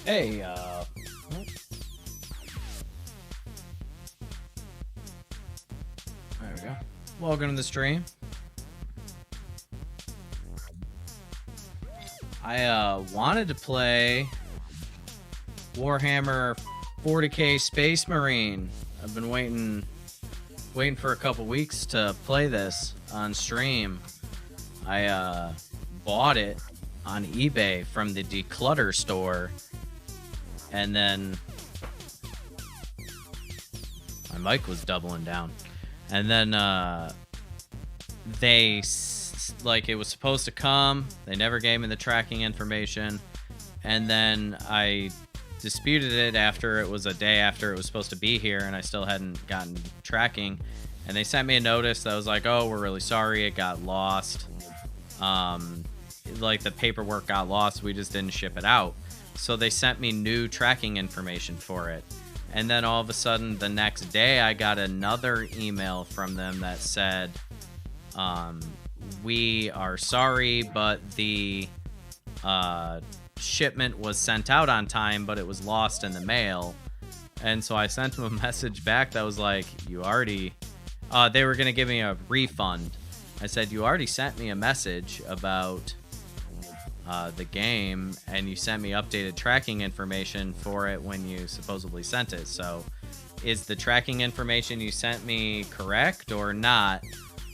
Hey, there we go. Welcome to the stream. I wanted to play Warhammer 40k Space Marine. I've been waiting for a couple weeks to play this on stream. I bought it on eBay from the Declutter store, and then my mic was doubling down, and then it was supposed to come. They never gave me the tracking information, and then I disputed it after it was a day after it was supposed to be here, and I still hadn't gotten tracking. And they sent me a notice that was like, "Oh, we're really sorry, it got lost. The paperwork got lost. We just didn't ship it out." So they sent me new tracking information for it. And then all of a sudden, the next day, I got another email from them that said, "We are sorry, but the shipment was sent out on time, but it was lost in the mail." And so I sent them a message back that was like, "You already..." They were going to give me a refund. I said, "You already sent me a message about the game, and you sent me updated tracking information for it when you supposedly sent it. So is the tracking information you sent me correct or not?"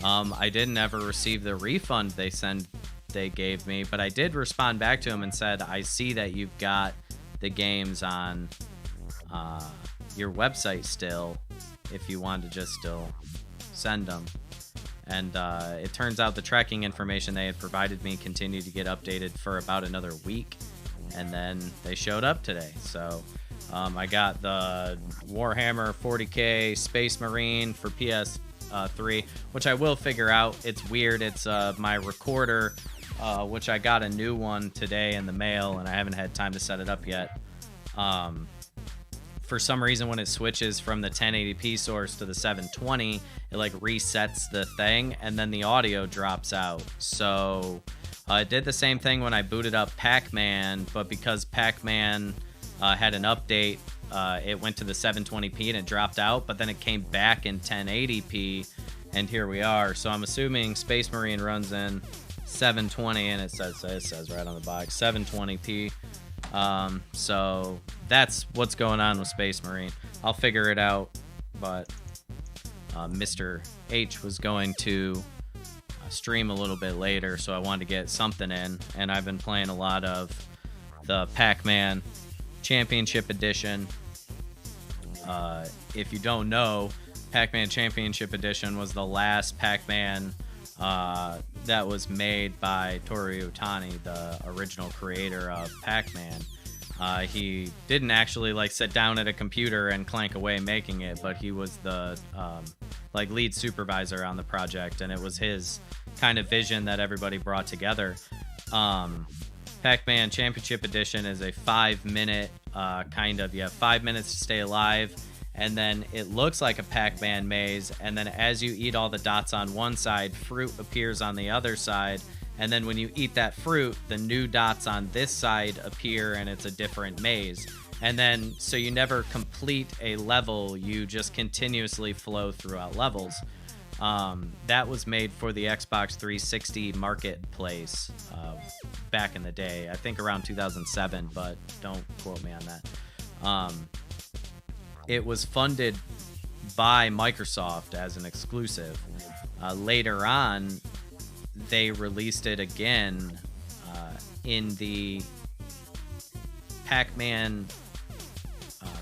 I didn't ever receive the refund they gave me, but I did respond back to him and said, "I see that you've got the games on your website still, if you want to just still send them." And it turns out the tracking information they had provided me continued to get updated for about another week, and then they showed up today. So I got the Warhammer 40k Space Marine for PS3, which I will figure out. It's weird. It's my recorder, which I got a new one today in the mail, and I haven't had time to set it up yet. For some reason, when it switches from the 1080p source to the 720, it resets the thing, and then the audio drops out. So it did the same thing when I booted up Pac-Man, but because Pac-Man had an update, it went to the 720p and it dropped out, but then it came back in 1080p, and here we are. So I'm assuming Space Marine runs in 720, and it says right on the box 720p. So that's what's going on with Space Marine. I'll figure it out, but Mr. H was going to stream a little bit later, so I wanted to get something in, and I've been playing a lot of the Pac-Man Championship Edition. If you don't know, Pac-Man Championship Edition was the last Pac-Man that was made by Toru Otani, the original creator of Pac-Man. He didn't actually sit down at a computer and clank away making it, but he was the lead supervisor on the project, and it was his kind of vision that everybody brought together. Pac-Man Championship Edition is a 5-minute you have 5 minutes to stay alive, and then it looks like a Pac-Man maze, and then as you eat all the dots on one side, fruit appears on the other side, and then when you eat that fruit, the new dots on this side appear, and it's a different maze. And then, so you never complete a level, you just continuously flow throughout levels. That was made for the Xbox 360 marketplace back in the day, I think around 2007, but don't quote me on that. It was funded by Microsoft as an exclusive. Later on, they released it again in the Pac-Man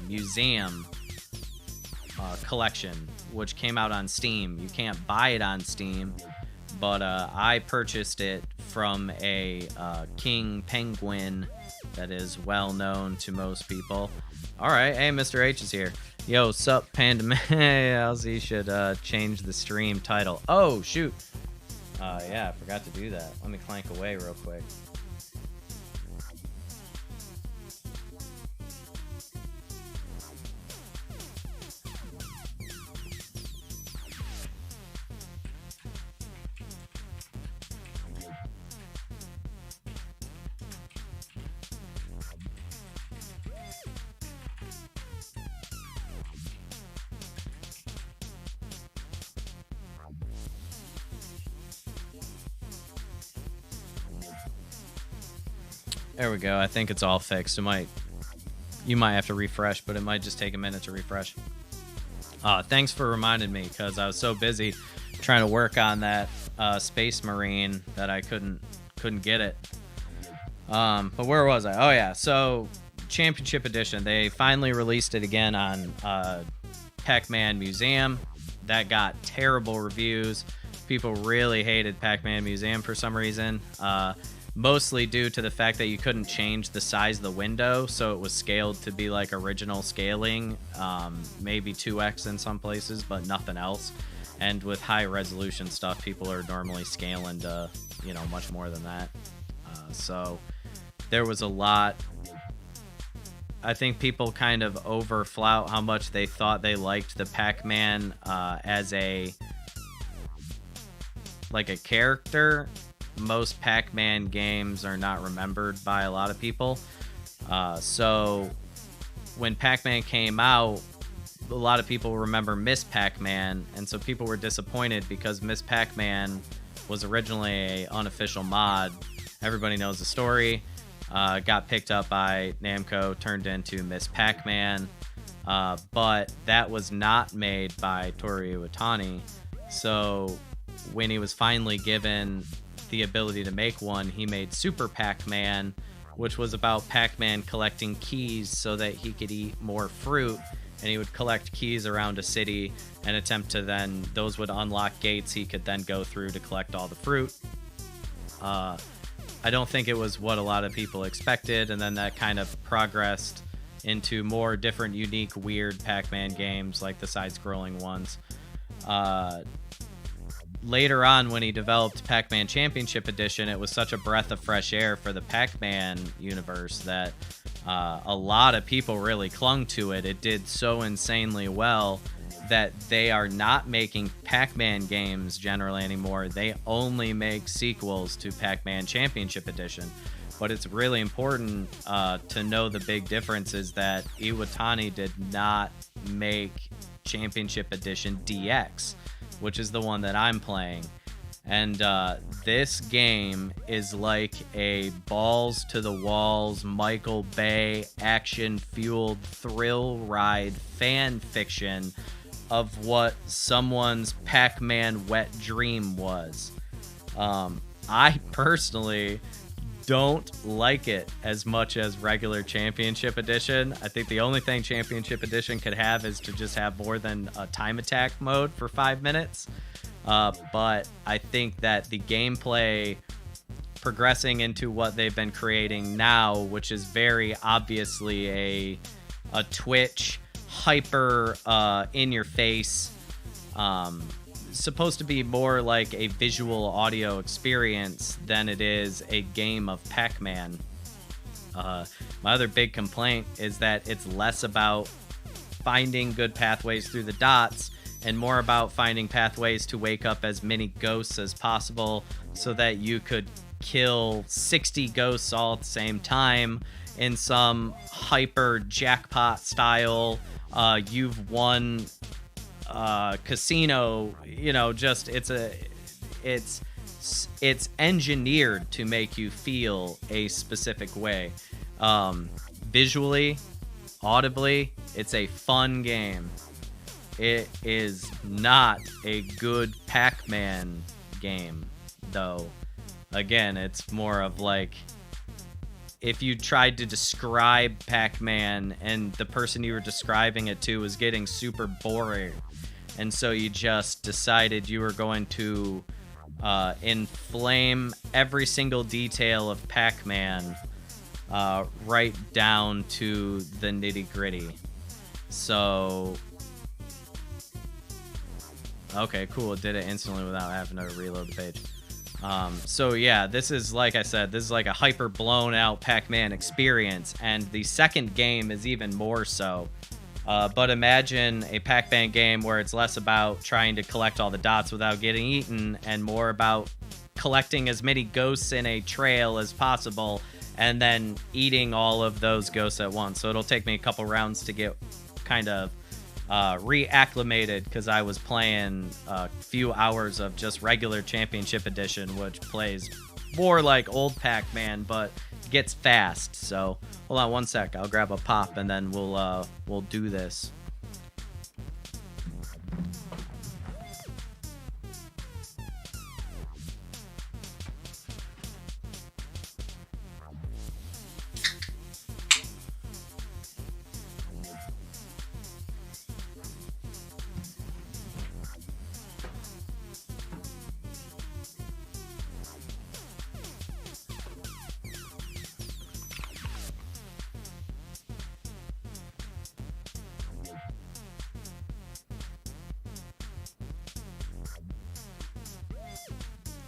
Museum collection, which came out on Steam. You can't buy it on Steam, but I purchased it from a King Penguin that is well known to most people. All right, hey, Mr. H is here. Yo, sup, Panda Man? Elsie should change the stream title. Oh, shoot. Yeah, I forgot to do that. Let me clank away real quick. There we go. I think it's all fixed. You might have to refresh, but it might just take a minute to refresh. Thanks for reminding me, because I was so busy trying to work on that Space Marine that I couldn't get it. But where was I? Oh yeah, so Championship Edition. They finally released it again on Pac-Man Museum. That got terrible reviews. People really hated Pac-Man Museum for some reason. Mostly due to the fact that you couldn't change the size of the window, so it was scaled to be like original scaling, maybe 2x in some places, but nothing else. And with high resolution stuff, people are normally scaling to, much more than that. So there was a lot. I think people kind of overflout how much they thought they liked the Pac-Man as a character. Most Pac-Man games are not remembered by a lot of people. So when Pac-Man came out, a lot of people remember Miss Pac-Man, and so people were disappointed because Miss Pac-Man was originally an unofficial mod. Everybody knows the story. Got picked up by Namco, turned into Miss Pac-Man, but that was not made by Toru Iwatani. So when he was finally given the ability to make one, he made Super Pac-Man, which was about Pac-Man collecting keys so that he could eat more fruit, and he would collect keys around a city and attempt to then, those would unlock gates he could then go through to collect all the fruit. I don't think it was what a lot of people expected, and then that kind of progressed into more different, unique, weird Pac-Man games, like the side-scrolling ones. Later on, when he developed Pac-Man Championship Edition, it was such a breath of fresh air for the Pac-Man universe that a lot of people really clung to it. It did so insanely well that they are not making Pac-Man games generally anymore. They only make sequels to Pac-Man Championship Edition. But it's really important to know the big difference is that Iwatani did not make Championship Edition DX, which is the one that I'm playing. And this game is like a balls-to-the-walls, Michael Bay, action-fueled thrill ride fan fiction of what someone's Pac-Man wet dream was. I personally don't like it as much as regular Championship Edition. I think the only thing Championship Edition could have is to just have more than a time attack mode for 5 minutes. But I think that the gameplay progressing into what they've been creating now, which is very obviously a Twitch hyper in your face, supposed to be more like a visual audio experience than it is a game of Pac-Man. My other big complaint is that it's less about finding good pathways through the dots and more about finding pathways to wake up as many ghosts as possible so that you could kill 60 ghosts all at the same time in some hyper jackpot style. You've won casino, just it's engineered to make you feel a specific way. Visually, audibly, it's a fun game. It is not a good Pac-Man game, though. Again, it's more of like if you tried to describe Pac-Man and the person you were describing it to was getting super boring, and so you just decided you were going to inflame every single detail of Pac-Man right down to the nitty-gritty. So okay, cool. It did it instantly without having to reload the page. So yeah, this is, like I said, this is like a hyper blown out Pac-Man experience, and the second game is even more so. But imagine a Pac-Man game where it's less about trying to collect all the dots without getting eaten and more about collecting as many ghosts in a trail as possible and then eating all of those ghosts at once. So it'll take me a couple rounds to get kind of reacclimated, because I was playing a few hours of just regular Championship Edition, which plays more like old Pac-Man, but gets fast. So hold on one sec. I'll grab a pop and then we'll do this.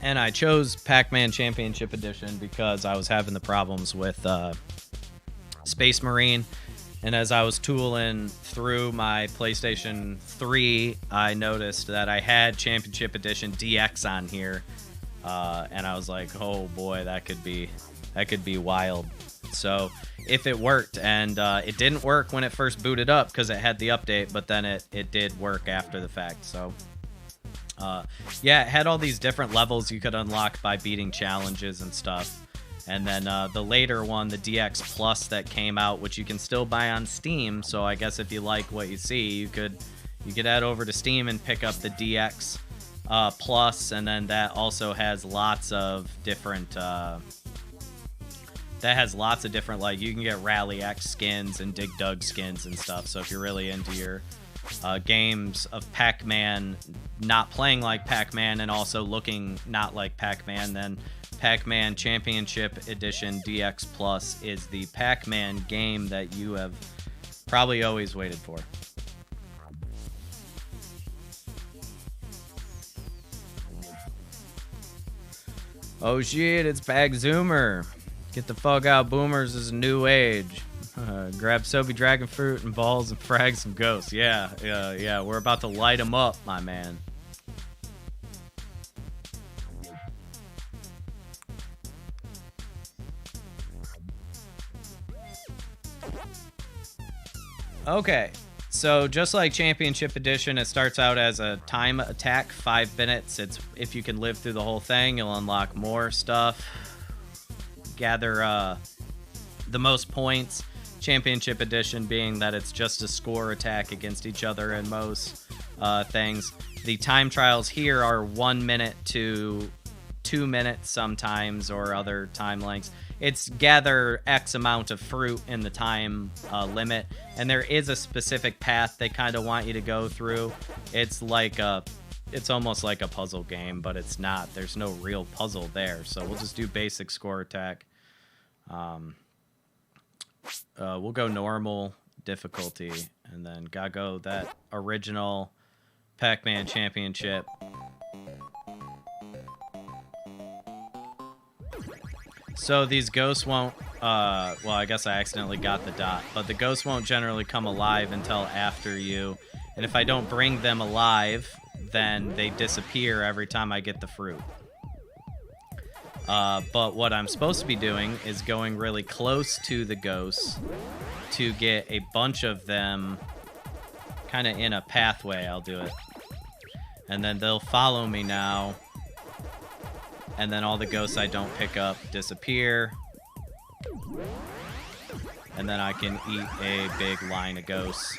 And I chose Pac-Man Championship Edition because I was having the problems with Space Marine. And as I was tooling through my PlayStation 3, I noticed that I had Championship Edition DX on here. And I was like, oh boy, that could be wild. So if it worked, and it didn't work when it first booted up because it had the update, but then it did work after the fact. So yeah, it had all these different levels you could unlock by beating challenges and stuff. And then the later one, the DX Plus that came out, which you can still buy on Steam. So I guess if you like what you see, you could head over to Steam and pick up the DX Plus, and then that also has lots of different like you can get Rally X skins and Dig Dug skins and stuff. So if you're really into your games of Pac-Man not playing like Pac-Man and also looking not like Pac-Man, then Pac-Man Championship Edition DX Plus is the Pac-Man game that you have probably always waited for. Oh shit, it's Bag Zoomer. Get the fuck out, boomers is a new age. Grab Soapy Dragon Fruit and balls and frag some ghosts. Yeah, we're about to light them up, my man. Okay, so just like Championship Edition, it starts out as a time attack, 5 minutes. It's if you can live through the whole thing, you'll unlock more stuff. Gather the most points. Championship Edition being that it's just a score attack against each other in most things. The time trials here are 1 minute to 2 minutes sometimes, or other time lengths. It's gather X amount of fruit in the time limit, and there is a specific path they kind of want you to go through. It's almost like a puzzle game, but it's not. There's no real puzzle there, so we'll just do basic score attack. We'll go normal difficulty, and then gotta go that original Pac-Man Championship. So these ghosts won't, well, I guess I accidentally got the dot, but the ghosts won't generally come alive until after you. And if I don't bring them alive, then they disappear every time I get the fruit. But what I'm supposed to be doing is going really close to the ghosts to get a bunch of them kind of in a pathway. I'll do it. And then they'll follow me now. And then all the ghosts I don't pick up disappear. And then I can eat a big line of ghosts.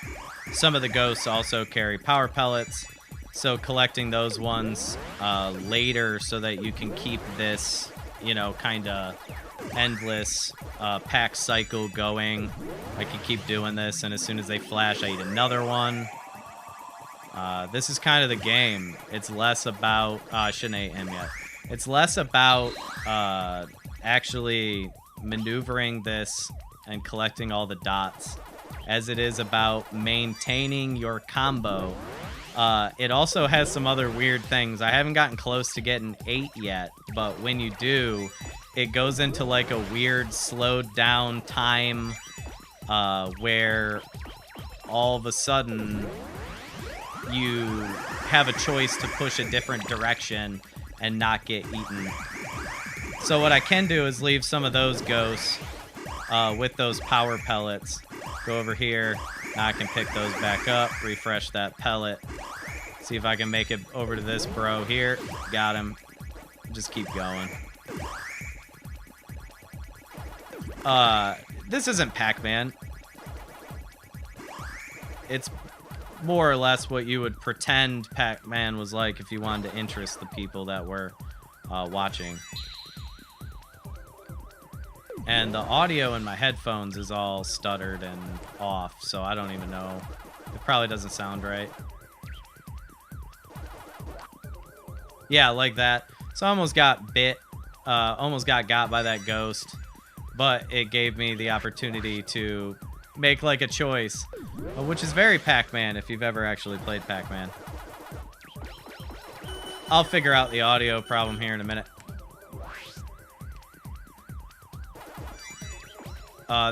Some of the ghosts also carry power pellets. So collecting those ones later so that you can keep this, kind of endless pack cycle going. I can keep doing this, and as soon as they flash, I eat another one. This is kind of the game. It's less about... I shouldn't eat him yet. It's less about actually maneuvering this and collecting all the dots as it is about maintaining your combo. It also has some other weird things. I haven't gotten close to getting 8 yet, but when you do, it goes into like a weird slowed down time where all of a sudden you have a choice to push a different direction and not get eaten. So what I can do is leave some of those ghosts with those power pellets. Go over here. Now I can pick those back up, refresh that pellet. See if I can make it over to this bro here. Got him. Just keep going. This isn't Pac-Man. It's more or less what you would pretend Pac-Man was like if you wanted to interest the people that were watching. And the audio in my headphones is all stuttered and off, so I don't even know. It probably doesn't sound right. Yeah, like that. So I almost got bit. Almost got by that ghost. But it gave me the opportunity to make like a choice. Which is very Pac-Man if you've ever actually played Pac-Man. I'll figure out the audio problem here in a minute.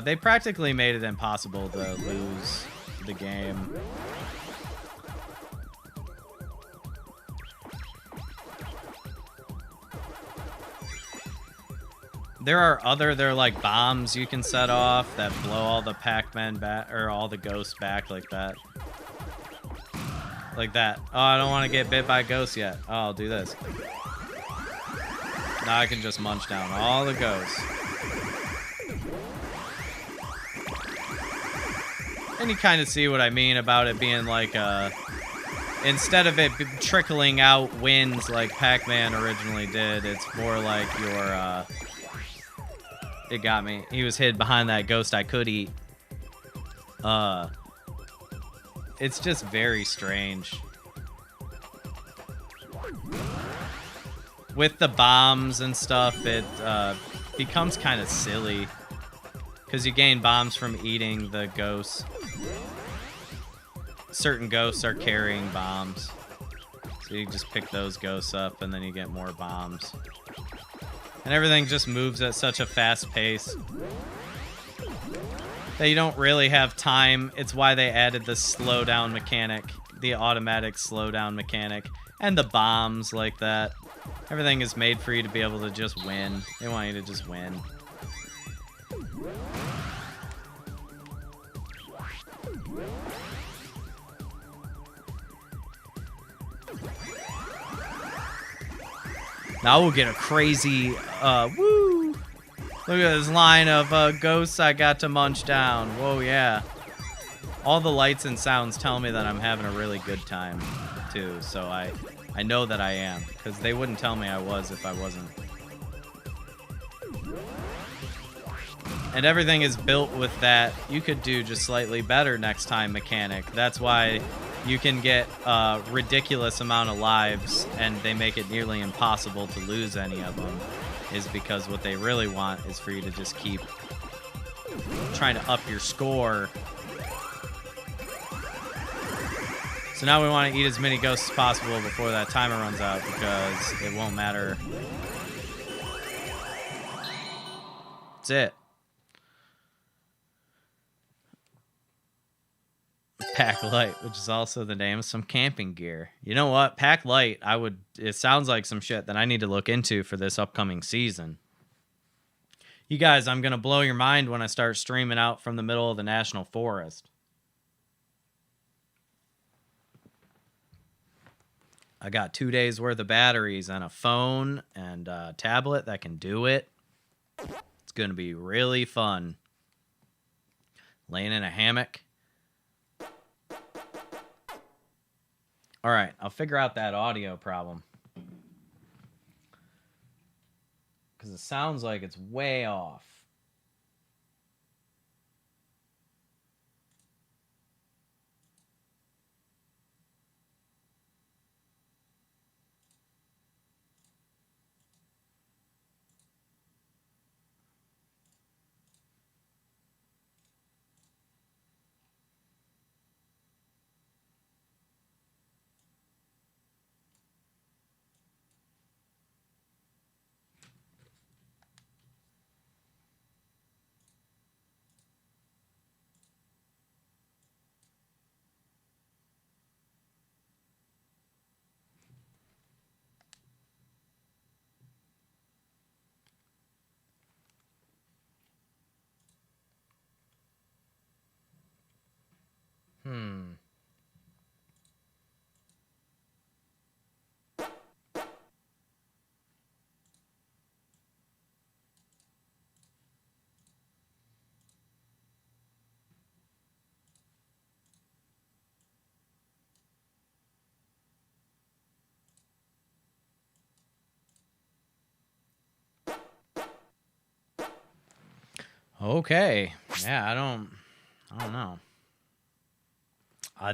They practically made it impossible to lose the game. There are like bombs you can set off that blow all the Pac-Man back, or all the ghosts back like that. Like that. Oh, I don't want to get bit by ghosts yet. Oh, I'll do this. Now I can just munch down all the ghosts. And you kind of see what I mean about it being like instead of it trickling out winds like Pac-Man originally did, it's more like your it got me. He was hid behind that ghost I could eat. It's just very strange. With the bombs and stuff, it becomes kind of silly. Because you gain bombs from eating the ghosts. Certain ghosts are carrying bombs. So you just pick those ghosts up and then you get more bombs. And everything just moves at such a fast pace that you don't really have time. It's why they added the slowdown mechanic, the automatic slowdown mechanic, and the bombs like that. Everything is made for you to be able to just win. They want you to just win. Now we'll get a crazy, woo! Look at this line of ghosts I got to munch down. Whoa, yeah. All the lights and sounds tell me that I'm having a really good time, too. So I know that I am, because they wouldn't tell me I was if I wasn't. And everything is built with that you could do just slightly better next time mechanic. That's why you can get a ridiculous amount of lives, and they make it nearly impossible to lose any of them, is because what they really want is for you to just keep trying to up your score. So now we want to eat as many ghosts as possible before that timer runs out, because it won't matter. That's it. Pack Light, which is also the name of some camping gear. You know what? Pack Light, it sounds like some shit that I need to look into for this upcoming season. You guys, I'm going to blow your mind when I start streaming out from the middle of the national forest. I got 2 days worth of batteries and a phone and a tablet that can do it. It's going to be really fun. Laying in a hammock. All right, I'll figure out that audio problem. Because it sounds like it's way off. Okay. Yeah, I don't know.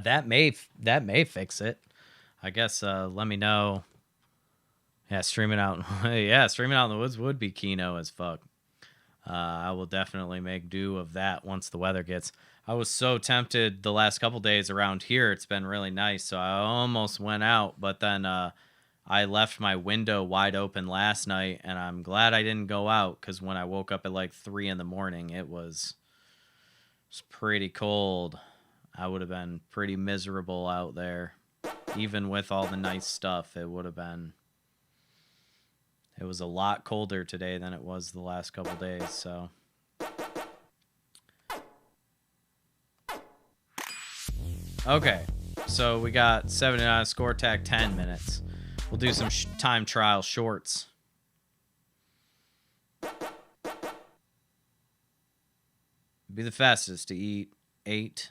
That may fix it. I guess let me know. Yeah, streaming out yeah, streaming out in the woods would be Kino as fuck. I will definitely make do of that once the weather gets. I was so tempted the last couple days around here. It's been really nice, so I almost went out, but then I left my window wide open last night, and I'm glad I didn't go out because when I woke up at like 3 in the morning, it was pretty cold. I would have been pretty miserable out there. Even with all the nice stuff, it would have been... It was a lot colder today than it was the last couple days, so... Okay, so we got 79 score tag, 10 minutes. We'll do some time trial shorts. Be the fastest to eat 8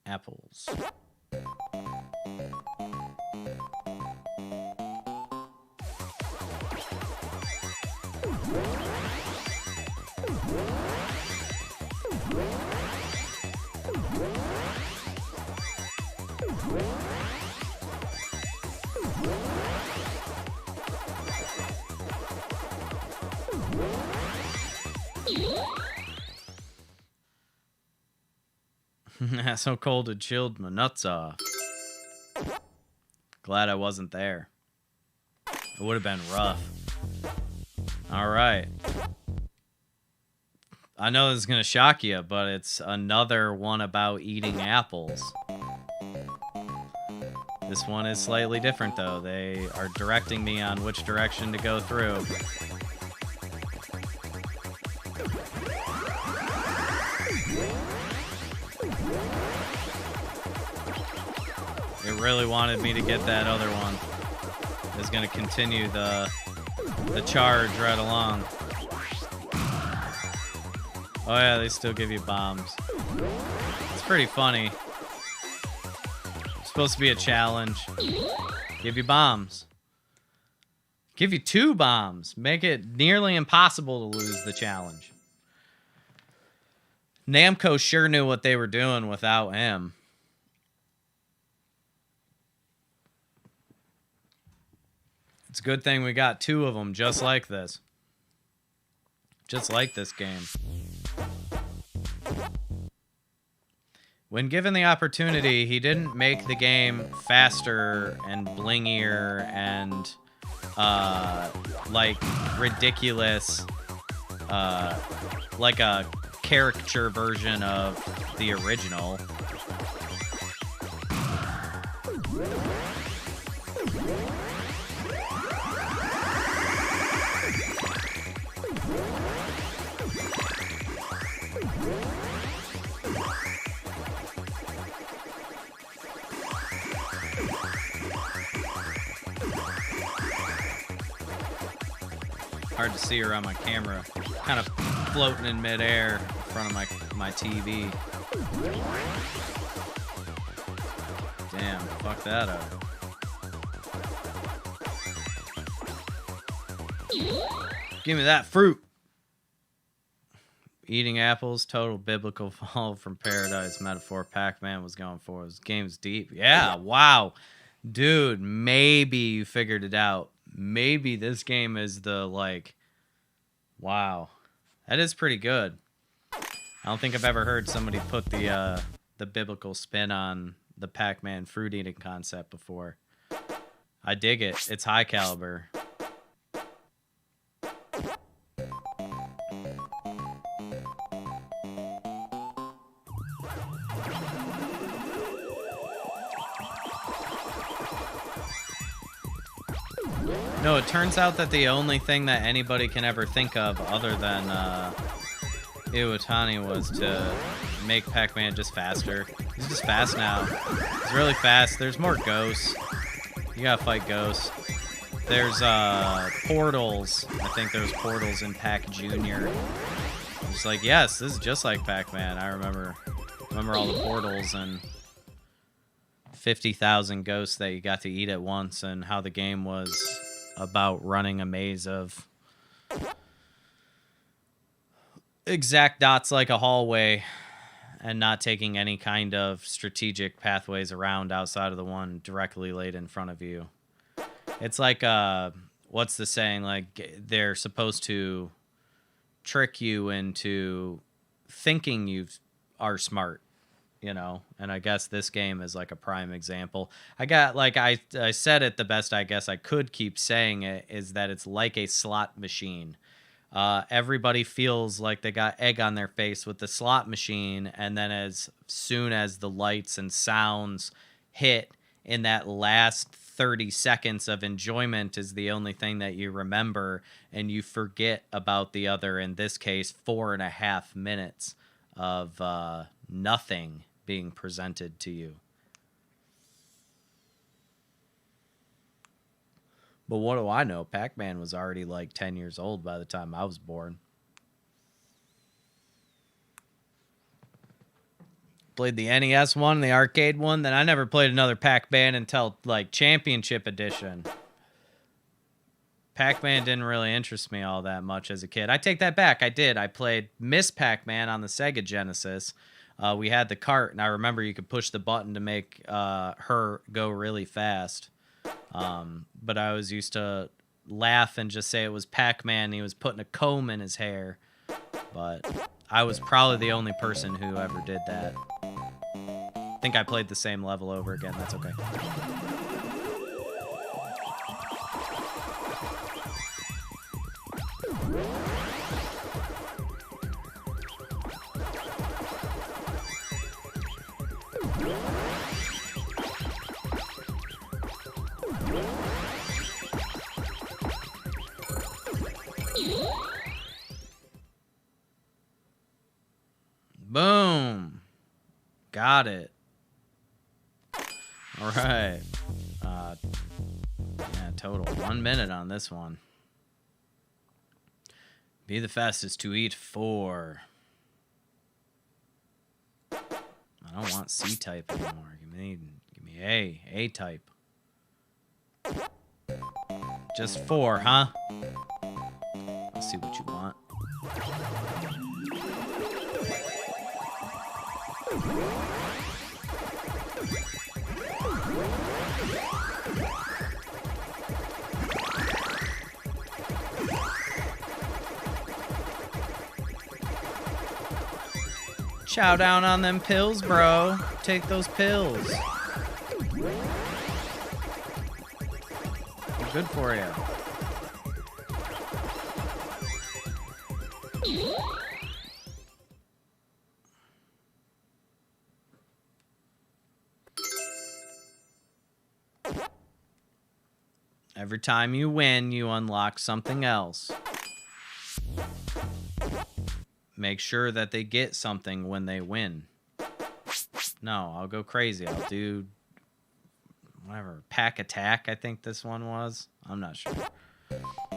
apples. So cold it chilled my nuts off. Glad I wasn't there. It would have been rough. Alright. I know this is going to shock you, but it's another one about eating apples. This one is slightly different, though. They are directing me on which direction to go through. It really wanted me to get that other one. It's going to continue the charge right along. Oh yeah, they still give you bombs. It's pretty funny. It's supposed to be a challenge. Give you bombs. Give you 2 bombs. Make it nearly impossible to lose the challenge. Namco sure knew what they were doing without him. It's a good thing we got 2 of them just like this. Just like this game. When given the opportunity, he didn't make the game faster and blingier and like ridiculous, like a caricature version of the original. Hard to see her on my camera. Kind of floating in midair in front of my TV. Damn, fuck that up. Give me that fruit. Eating apples, total biblical fall from paradise metaphor Pac-Man was going for. This game's deep. Yeah, wow. Dude, maybe you figured it out. Maybe this game is the, like... Wow. That is pretty good. I don't think I've ever heard somebody put the biblical spin on the Pac-Man fruit eating concept before. I dig it. It's high caliber. No, it turns out that the only thing that anybody can ever think of other than Iwatani was to make Pac-Man just faster. He's just fast now. He's really fast. There's more ghosts. You gotta fight ghosts. There's portals. I think there's portals in Pac Jr. It's like, yes, this is just like Pac-Man. I remember all the portals and 50,000 ghosts that you got to eat at once and how the game was about running a maze of exact dots like a hallway and not taking any kind of strategic pathways around outside of the one directly laid in front of you. It's like, what's the saying? Like, they're supposed to trick you into thinking you are smart, you know? And I guess this game is like a prime example. I got, like, I said it the best I guess I could keep saying it, is that it's like a slot machine. Everybody feels like they got egg on their face with the slot machine, and then as soon as the lights and sounds hit, in that last 30 seconds of enjoyment is the only thing that you remember, and you forget about the other, in this case, 4.5 minutes of nothing being presented to you. But what do I know? Pac-Man was already like 10 years old by the time I was born. Played the NES one, the arcade one. Then I never played another Pac-Man until like Championship Edition. Pac-Man didn't really interest me all that much as a kid. I take that back. I did. I played Miss Pac-Man on the Sega Genesis. We had the cart, and I remember you could push the button to make her go really fast. But I always used to laugh and just say it was Pac-Man and he was putting a comb in his hair. But I was probably the only person who ever did that. I think I played the same level over again. That's okay. Boom. Got it. All right. Yeah, total 1 minute on this one. Be the fastest to eat 4. I don't want C-type anymore. Give me A-type. Just 4, huh? I'll see what you want. Chow down on them pills, bro. Take those pills. They're good for you. Every time you win, you unlock something else. Make sure that they get something when they win. No, I'll go crazy. I'll do whatever. Pack Attack, I think this one was. I'm not sure.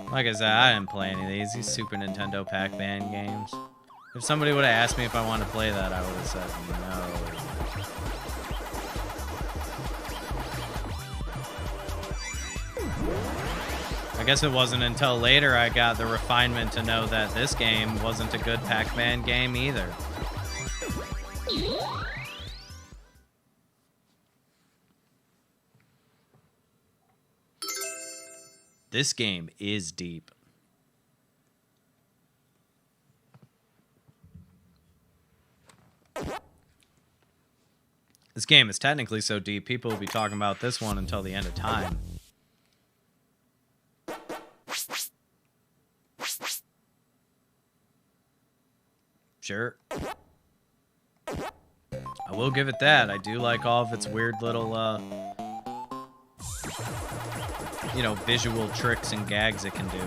Like I said, I didn't play any of these Super Nintendo Pac-Man games. If somebody would have asked me if I wanted to play that, I would have said no. I guess it wasn't until later I got the refinement to know that this game wasn't a good Pac-Man game either. This game is deep. This game is technically so deep, people will be talking about this one until the end of time. Sure. I will give it that. I do like all of its weird little, visual tricks and gags it can do.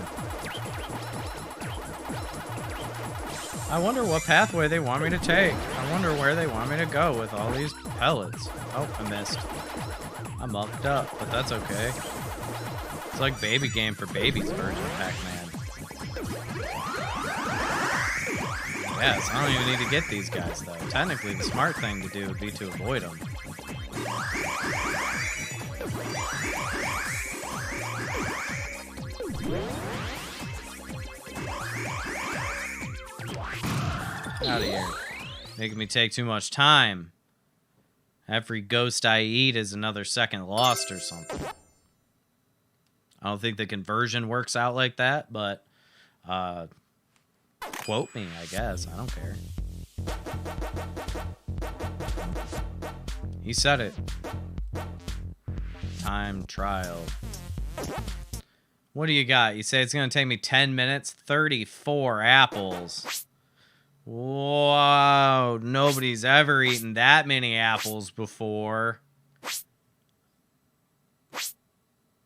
I wonder what pathway they want me to take. I wonder where they want me to go with all these pellets. Oh, I missed. I mucked up, but that's okay. It's like Baby Game for Babies version of Pac-Man. Yes, I don't even need to get these guys, though. Technically, the smart thing to do would be to avoid them. Out of here. Making me take too much time. Every ghost I eat is another second lost or something. I don't think the conversion works out like that, but quote me, I guess. I don't care. He said it. Time trial. What do you got? You say it's going to take me 10 minutes? 34 apples. Whoa. Nobody's ever eaten that many apples before.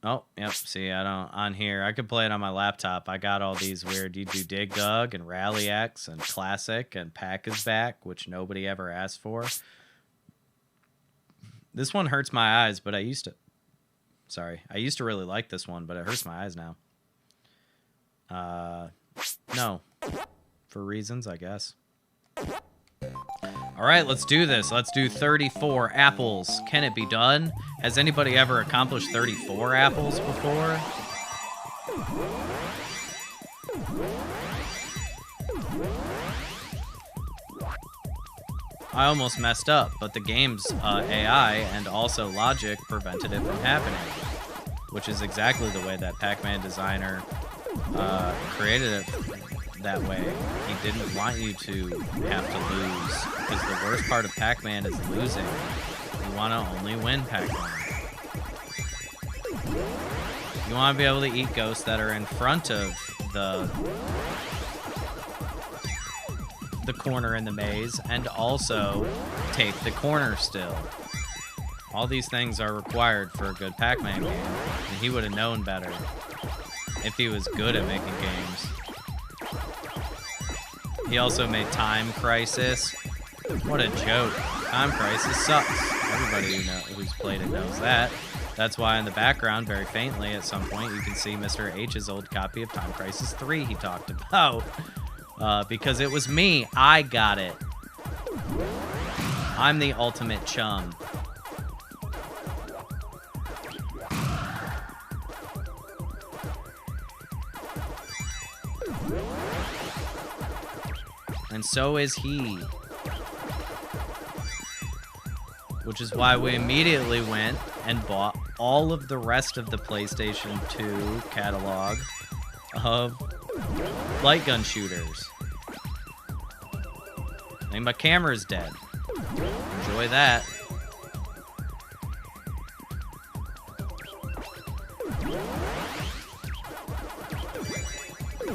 Oh, yep. See, I don't... On here, I could play it on my laptop. I got all these weird... You do Dig Dug and Rally X and Classic and Pack is Back, which nobody ever asked for. This one hurts my eyes, but I used to... Sorry. I used to really like this one, but it hurts my eyes now. No. For reasons, I guess. All right, let's do this. Let's do 34 apples. Can it be done? Has anybody ever accomplished 34 apples before? I almost messed up, but the game's AI and also logic prevented it from happening, which is exactly the way that Pac-Man designer created it that way. He didn't want you to have to lose, because the worst part of Pac-Man is losing. You want to only win Pac-Man. You want to be able to eat ghosts that are in front of the corner in the maze, and also take the corner still. All these things are required for a good Pac-Man game, and he would have known better if he was good at making games. He also made Time Crisis. What a joke. Time Crisis sucks. Everybody who's played it knows that. That's why in the background, very faintly at some point, you can see Mr. H's old copy of Time Crisis 3 he talked about. Because it was me. I got it. I'm the ultimate chum. And so is he. Which is why we immediately went and bought all of the rest of the PlayStation 2 catalog of light gun shooters. I mean, my camera's dead. Enjoy that.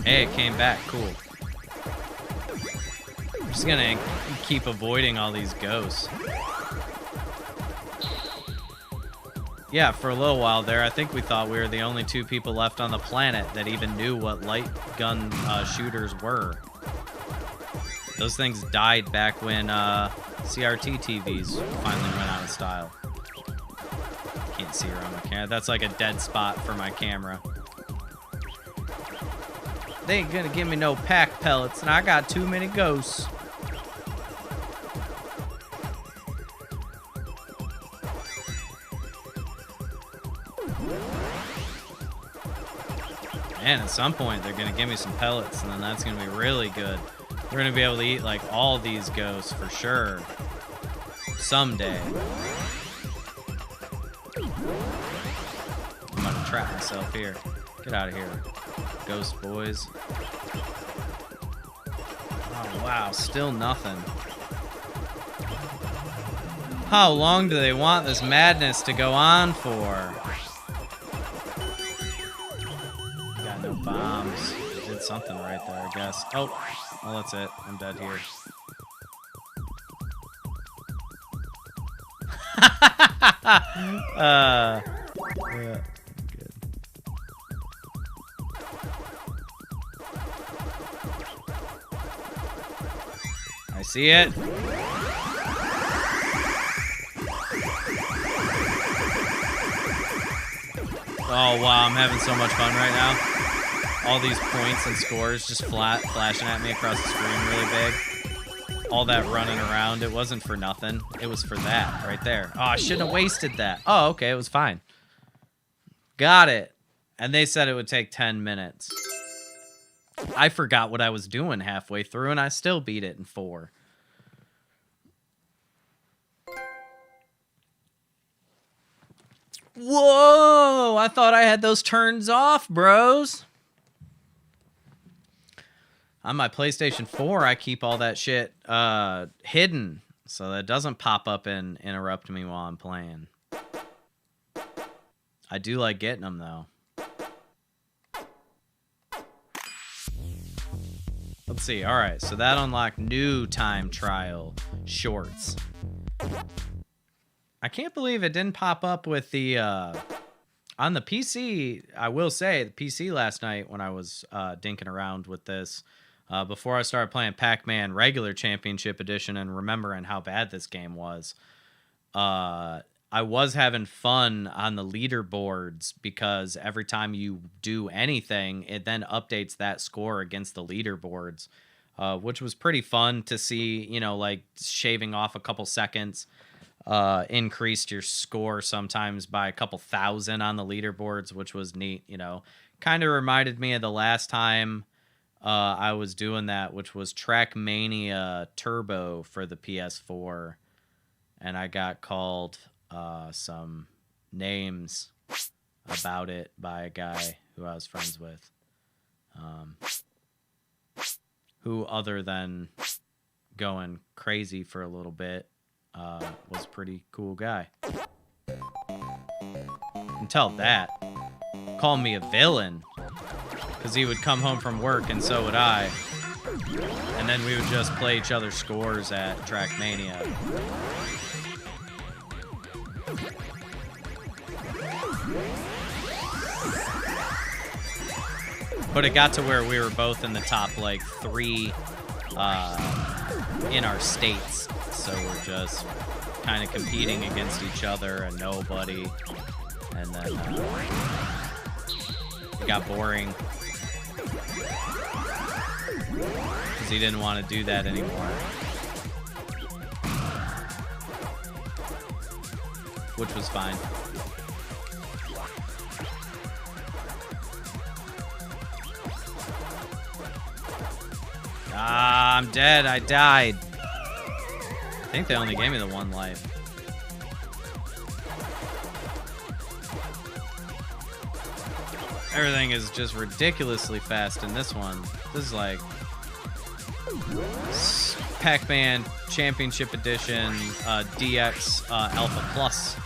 Hey, it came back. Cool. I'm just gonna keep avoiding all these ghosts. Yeah, for a little while there, I think we thought we were the only two people left on the planet that even knew what light gun shooters were. Those things died back when CRT TVs finally went out of style. Can't see her on my camera. That's like a dead spot for my camera. They ain't gonna give me no pack pellets, and I got too many ghosts. And at some point, they're gonna give me some pellets, and then that's gonna be really good. We're gonna be able to eat like all these ghosts for sure. Someday. I'm gonna trap myself here. Get out of here, ghost boys. Oh wow, still nothing. How long do they want this madness to go on for? Got no bombs. Did something right there, I guess. Oh, well, that's it. I'm dead here. Yeah, good. I see it. Oh wow, I'm having so much fun right now. All these points and scores just flashing at me across the screen really big. All that running around, it wasn't for nothing. It was for that right there. Oh, I shouldn't have wasted that. Oh, okay, it was fine. Got it. And they said it would take 10 minutes. I forgot what I was doing halfway through, and I still beat it in 4. Whoa! I thought I had those turns off, bros. On my PlayStation 4, I keep all that shit hidden so that it doesn't pop up and interrupt me while I'm playing. I do like getting them, though. Let's see. All right, so that unlocked new time trial shorts. I can't believe it didn't pop up with the... on the PC, I will say, the PC last night when I was dinking around with this, before I started playing Pac-Man regular championship edition and remembering how bad this game was, I was having fun on the leaderboards because every time you do anything, it then updates that score against the leaderboards, which was pretty fun to see, you know, like shaving off a couple seconds, increased your score sometimes by a couple thousand on the leaderboards, which was neat, you know. Kind of reminded me of the last time I was doing that, which was Trackmania Turbo for the PS4, and I got called some names about it by a guy who I was friends with, who, other than going crazy for a little bit, was a pretty cool guy. Until that, call me a villain, because he would come home from work and so would I, and then we would just play each other's scores at Trackmania. But it got to where we were both in the top, like, 3 in our states. So we're just kind of competing against each other and nobody. And then it got boring. Because he didn't want to do that anymore. Which was fine. Ah, I'm dead. I died. I think they only gave me the 1 life. Everything is just ridiculously fast in this one. This is like Pac-Man Championship Edition DX Alpha Plus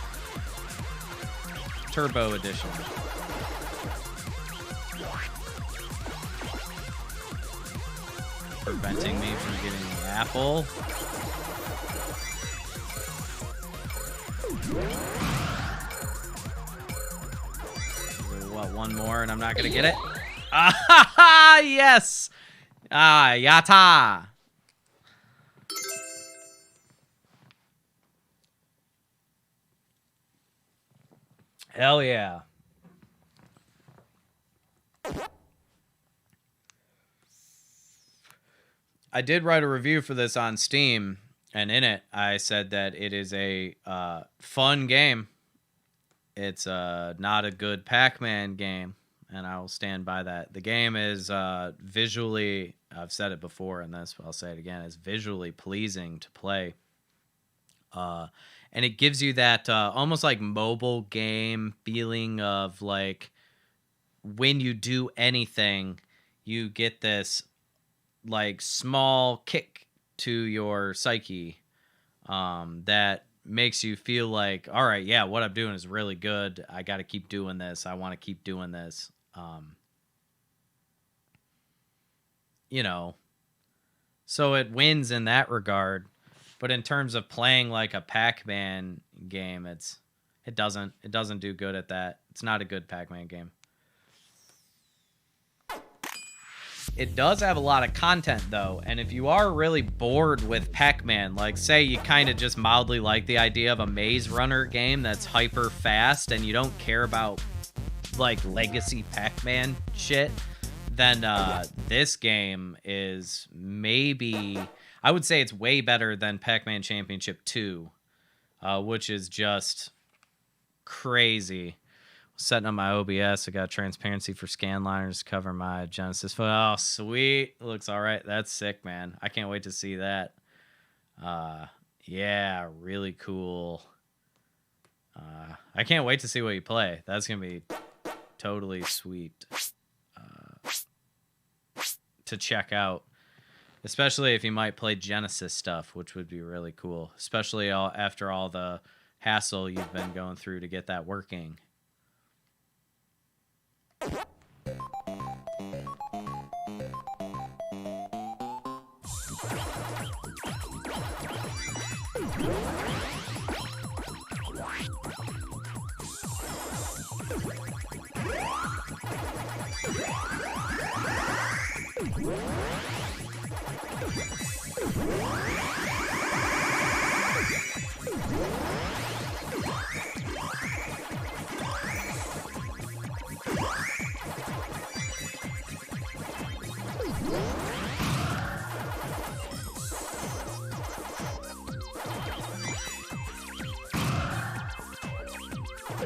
Turbo Edition. Preventing me from getting the apple. What, 1 more and I'm not gonna get it? Ah, yes! Ah, yata! Hell yeah. I did write a review for this on Steam, and in it, I said that it is a fun game. It's not a good Pac-Man game, and I will stand by that. The game is visually, I've said it before in this, but I'll say it again, it's visually pleasing to play. And it gives you that almost like mobile game feeling of like when you do anything, you get this like small kick to your psyche that makes you feel like, all right, yeah, what I'm doing is really good. I got to keep doing this. I want to keep doing this. You know, so it wins in that regard. But in terms of playing like a Pac-Man game, it doesn't do good at that. It's not a good Pac-Man game. It does have a lot of content, though, and if you are really bored with Pac-Man, like, say you kind of just mildly like the idea of a maze runner game that's hyper fast and you don't care about, like, legacy Pac-Man shit, then this game is maybe... I would say it's way better than Pac-Man Championship 2, which is just crazy. setting up my OBS. I got transparency for scanliners to cover my Genesis foot. Oh, sweet. It looks all right. That's sick, man. I can't wait to see that. Yeah, really cool. I can't wait to see what you play. That's going to be totally sweet to check out. Especially if you might play Genesis stuff, which would be really cool. Especially after all the hassle you've been going through to get that working.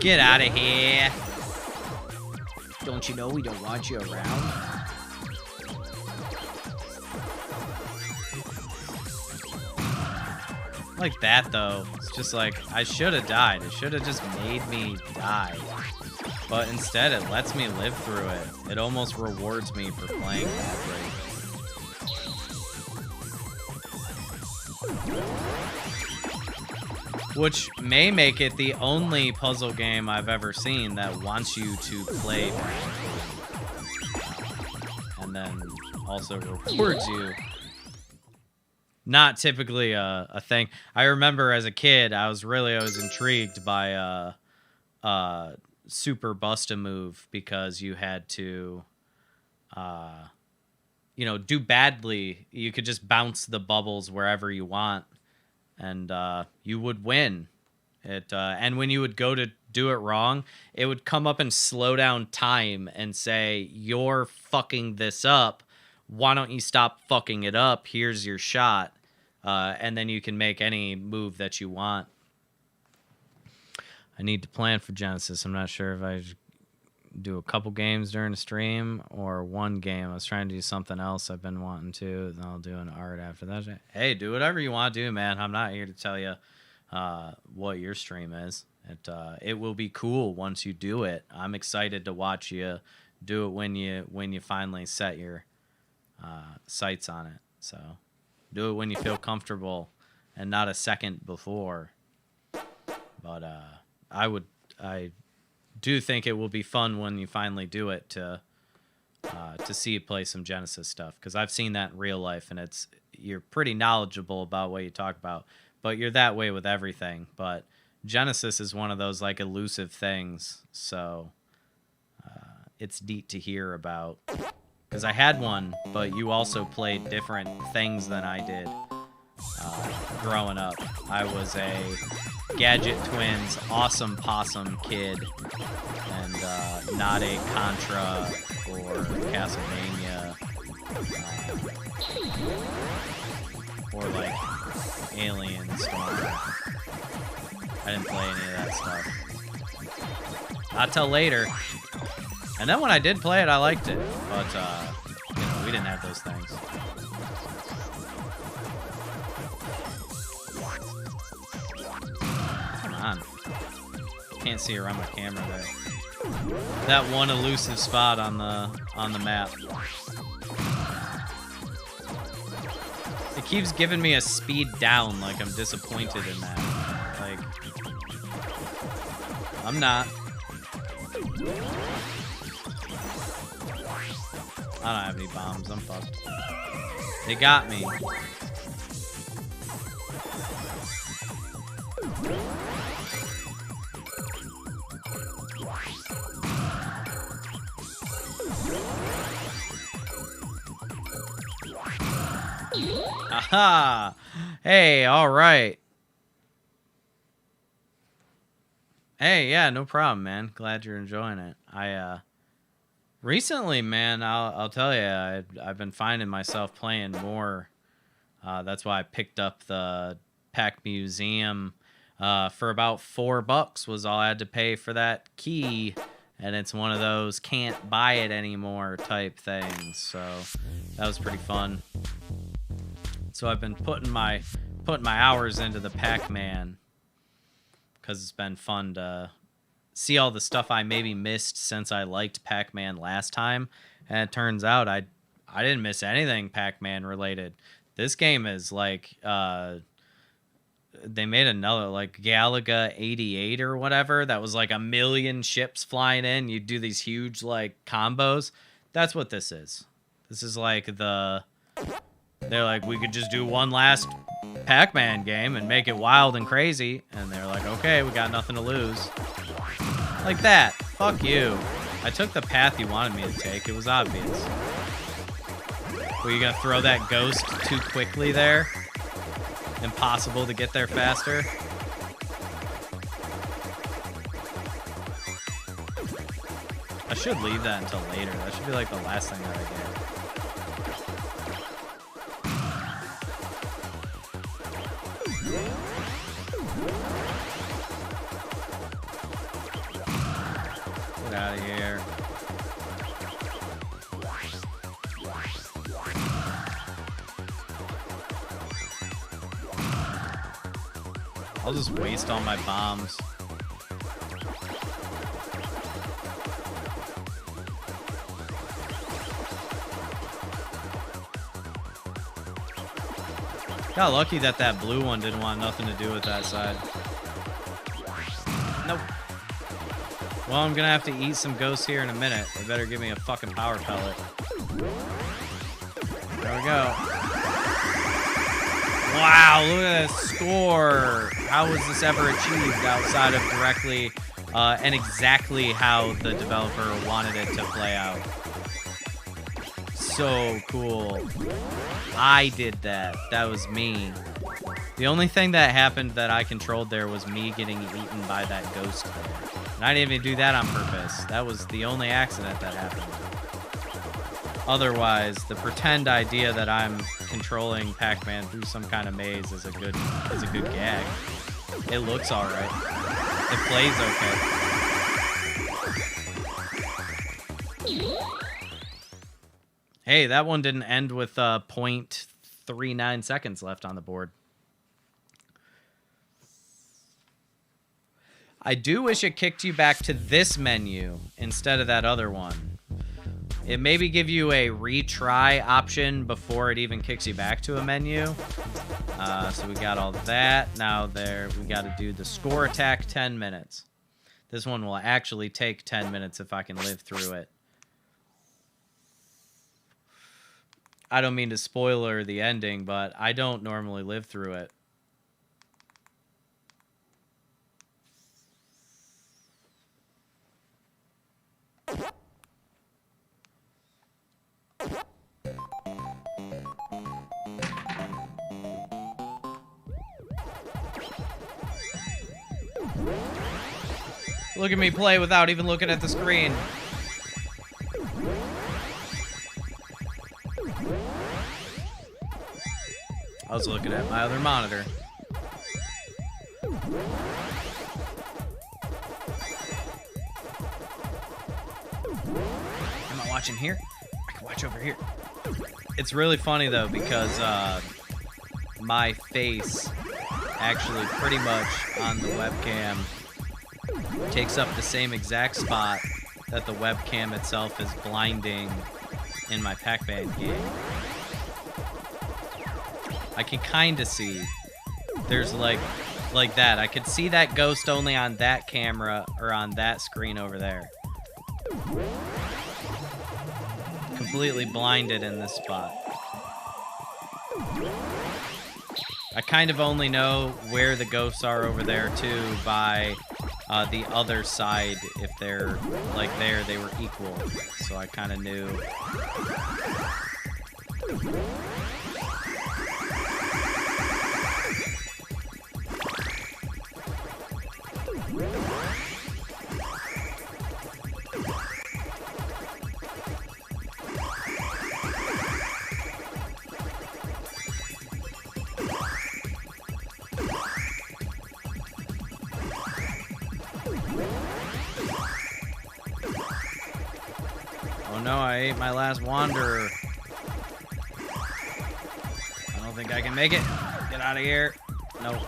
Get out of here. Don't you know we don't want you around? Like that, though. It's just like, I should have died. It should have just made me die. But instead, it lets me live through it. It almost rewards me for playing badly. Which may make it the only puzzle game I've ever seen that wants you to play and then also rewards you. Not typically a thing. I remember as a kid, I was intrigued by Super Bust-A-Move because you had to, do badly. You could just bounce the bubbles wherever you want. And you would win it. And when you would go to do it wrong, it would come up and slow down time and say, "You're fucking this up. Why don't you stop fucking it up? Here's your shot." And then you can make any move that you want. I need to plan for Genesis. I'm not sure if I do a couple games during the stream or one game. I was trying to do something else I've been wanting to. Then I'll do an art after that. Hey, do whatever you want to do, man. I'm not here to tell you what your stream is. It will be cool once you do it. I'm excited to watch you do it when you finally set your sights on it. So do it when you feel comfortable and not a second before. But I do think it will be fun when you finally do it to see you play some Genesis stuff, because I've seen that in real life, and you're pretty knowledgeable about what you talk about, but you're that way with everything. But Genesis is one of those like elusive things, so it's neat to hear about, because I had one, but you also played different things than I did growing up. I was a Gadget Twins awesome possum kid, and not a Contra or Castlevania or like Alien Storm. I didn't play any of that stuff. Not till later. And then when I did play it, I liked it. But, we didn't have those things. Come on. Can't see around my camera there. That one elusive spot on the map. It keeps giving me a speed down, like I'm disappointed in that. Like, I'm not. I don't have any bombs. I'm fucked. They got me. Aha! Hey, all right. Hey, yeah, no problem, man. Glad you're enjoying it. Recently, man, I'll tell you, I've been finding myself playing more. That's why I picked up the Pac Museum for about $4 was all I had to pay for that key and it's one of those can't buy it anymore type things. So that was pretty fun. So I've been putting my hours into the Pac-Man because it's been fun to see all the stuff I maybe missed since I liked Pac-Man last time. And it turns out I didn't miss anything Pac-Man related. This game is like they made another like Galaga 88 or whatever that was like 1 million ships flying in. You do these huge like combos. That's what this is. This is like they're like, we could just do one last Pac-Man game and make it wild and crazy. And they're like, okay, we got nothing to lose. Like that. Fuck you. I took the path you wanted me to take. It was obvious. Were you gonna throw that ghost too quickly there? Impossible to get there faster? I should leave that until later. That should be like the last thing that I get. Get out of here. I'll just waste all my bombs. Got lucky that that blue one didn't want nothing to do with that side. Nope. Well, I'm gonna have to eat some ghosts here in a minute. They better give me a fucking power pellet. There we go. Wow, look at this score. How was this ever achieved outside of directly and exactly how the developer wanted it to play out? So cool. I did that. That was me. The only thing that happened that I controlled there was me getting eaten by that ghost there. And I didn't even do that on purpose. That was the only accident that happened. Otherwise, the pretend idea that I'm controlling Pac-Man through some kind of maze is a good gag. It looks all right. It plays okay. Hey, that one didn't end with 0.39 seconds left on the board. I do wish it kicked you back to this menu instead of that other one. It maybe give you a retry option before it even kicks you back to a menu. So we got all that. Now we got to do the score attack 10 minutes. This one will actually take 10 minutes if I can live through it. I don't mean to spoiler the ending, but I don't normally live through it. Look at me play without even looking at the screen. I was looking at my other monitor. Am I watching here? I can watch over here. It's really funny though because my face actually pretty much on the webcam takes up the same exact spot that the webcam itself is blinding in my Pac-Man game. I can kind of see. There's like that. I could see that ghost only on that camera or on that screen over there. Completely blinded in this spot. I kind of only know where the ghosts are over there too by the other side. If they're like there, they were equal. So I kind of knew. no, I ate my last wanderer. I don't think I can make it. Get out of here. Nope.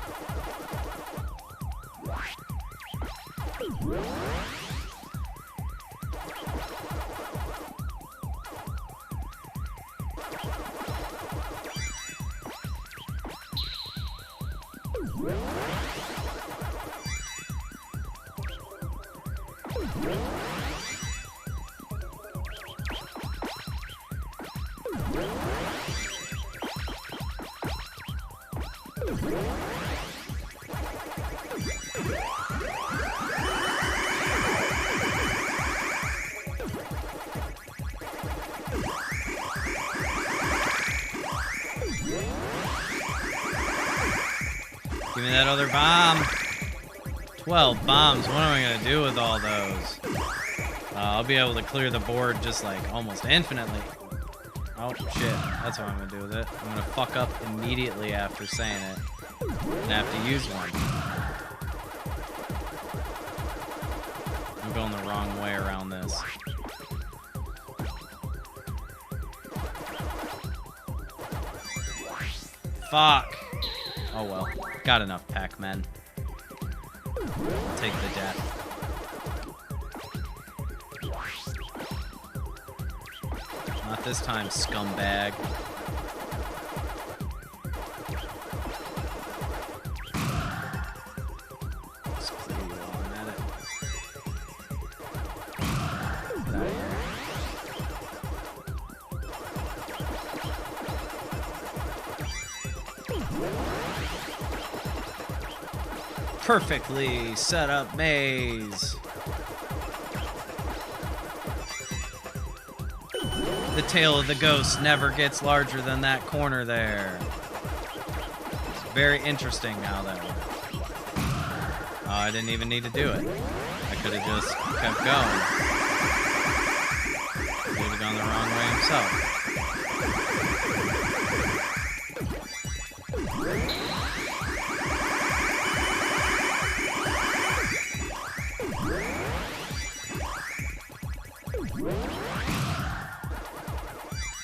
Give me that other bomb. 12 bombs. What am I going to do with all those? I'll be able to clear the board just like almost infinitely. Oh, shit. That's what I'm going to do with it. I'm going to fuck up immediately after saying it and have to use one. I'm going the wrong way around this. Fuck. Oh well. Got enough Pac-Man. Take the death. Not this time, scumbag. Just clear you while I'm at it. Get out of here. Perfectly set up maze. The tail of the ghost never gets larger than that corner there. It's very interesting how that works. Oh, I didn't even need to do it. I could have just kept going. He would have gone the wrong way himself.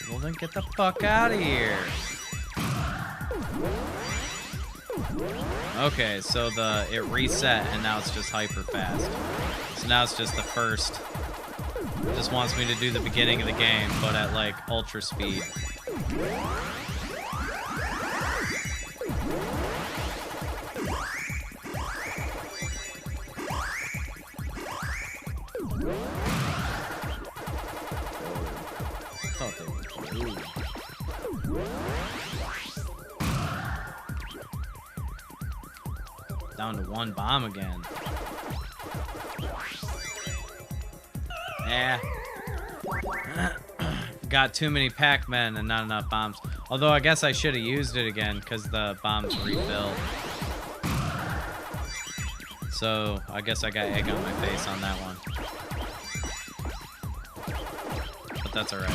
Well, then get the fuck out of here. Okay, so it reset and now it's just hyper fast. So now it's just the first. It just wants me to do the beginning of the game, but at like ultra speed. Down to one bomb again. Yeah. Got too many Pac-Man and not enough bombs. Although I guess I should have used it again because the bombs refilled. So I guess I got egg on my face on that one. But that's alright.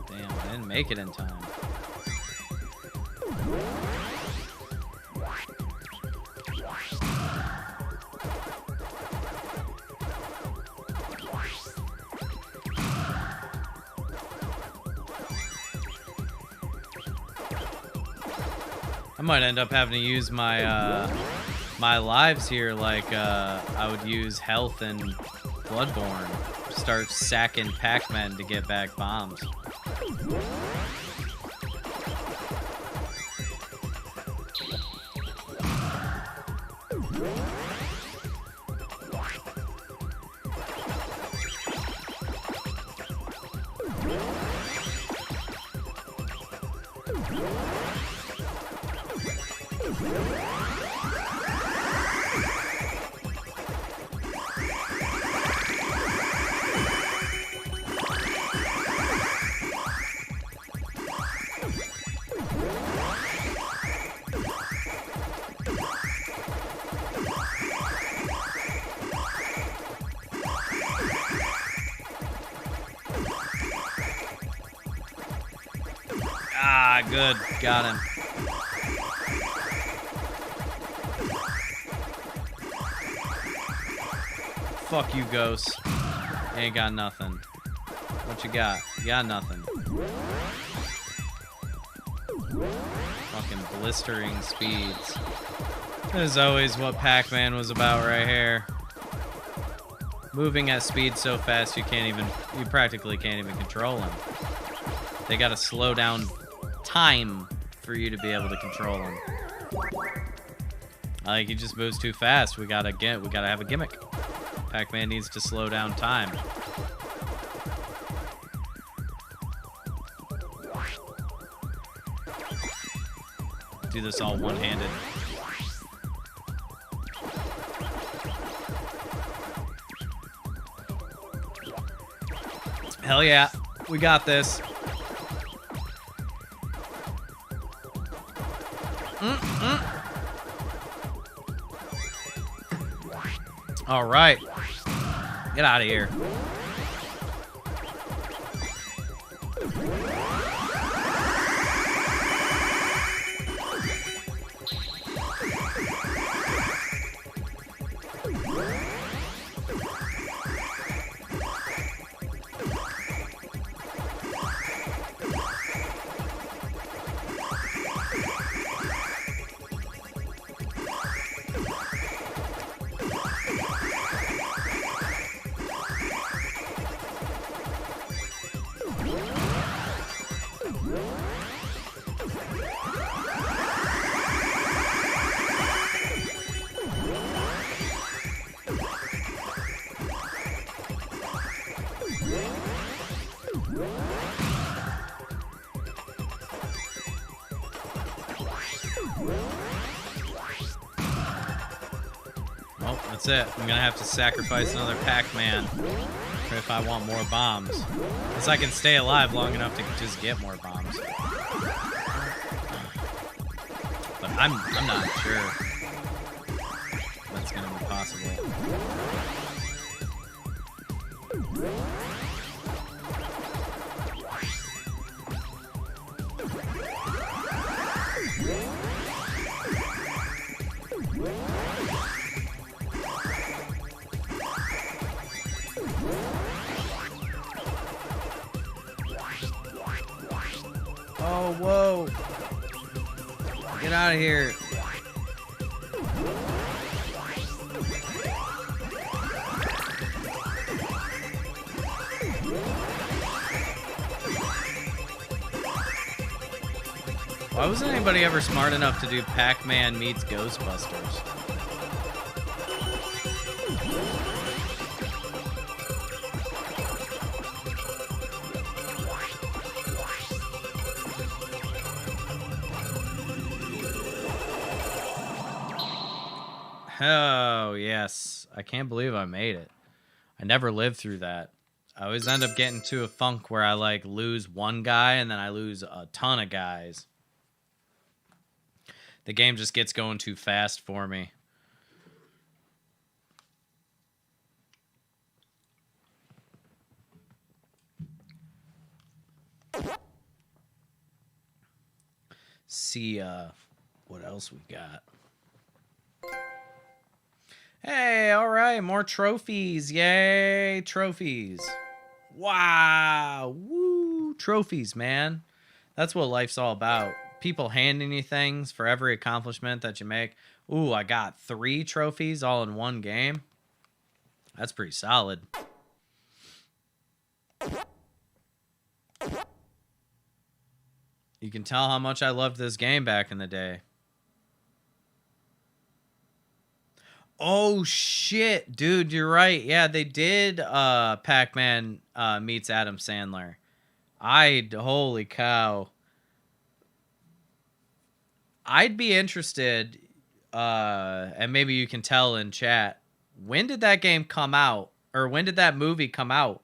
Damn, I didn't make it in time. I might end up having to use my my lives here like I would use health in Bloodborne. Start sacking Pac-Man to get back bombs. Ah, good. Got him. Fuck you, Ghost. You ain't got nothing. What you got? You got nothing. Fucking blistering speeds. This is always what Pac-Man was about right here. Moving at speed so fast you practically can't even control him. They gotta slow down time for you to be able to control him. Like, he just moves too fast. We gotta have a gimmick. Pac-Man needs to slow down time. Do this all one-handed. Hell yeah, we got this. All right, get out of here. Well, that's it. I'm gonna have to sacrifice another Pac-Man if I want more bombs. Unless I can stay alive long enough to just get more bombs. But I'm not sure that's gonna be possible. Oh, whoa. Get out of here. Why wasn't anybody ever smart enough to do Pac-Man meets Ghostbusters? Oh, yes. I can't believe I made it. I never lived through that. I always end up getting to a funk where I, like, lose one guy and then I lose a ton of guys. The game just gets going too fast for me. See, what else we got? Hey, all right, more trophies. Yay, trophies. Wow. Woo, trophies, man. That's what life's all about. People handing you things for every accomplishment that you make. Ooh, I got 3 trophies all in one game. That's pretty solid. You can tell how much I loved this game back in the day. Oh, shit. Dude, you're right. Yeah, they did Pac-Man meets Adam Sandler. Holy cow. I'd be interested, and maybe you can tell in chat, when did that game come out? Or when did that movie come out?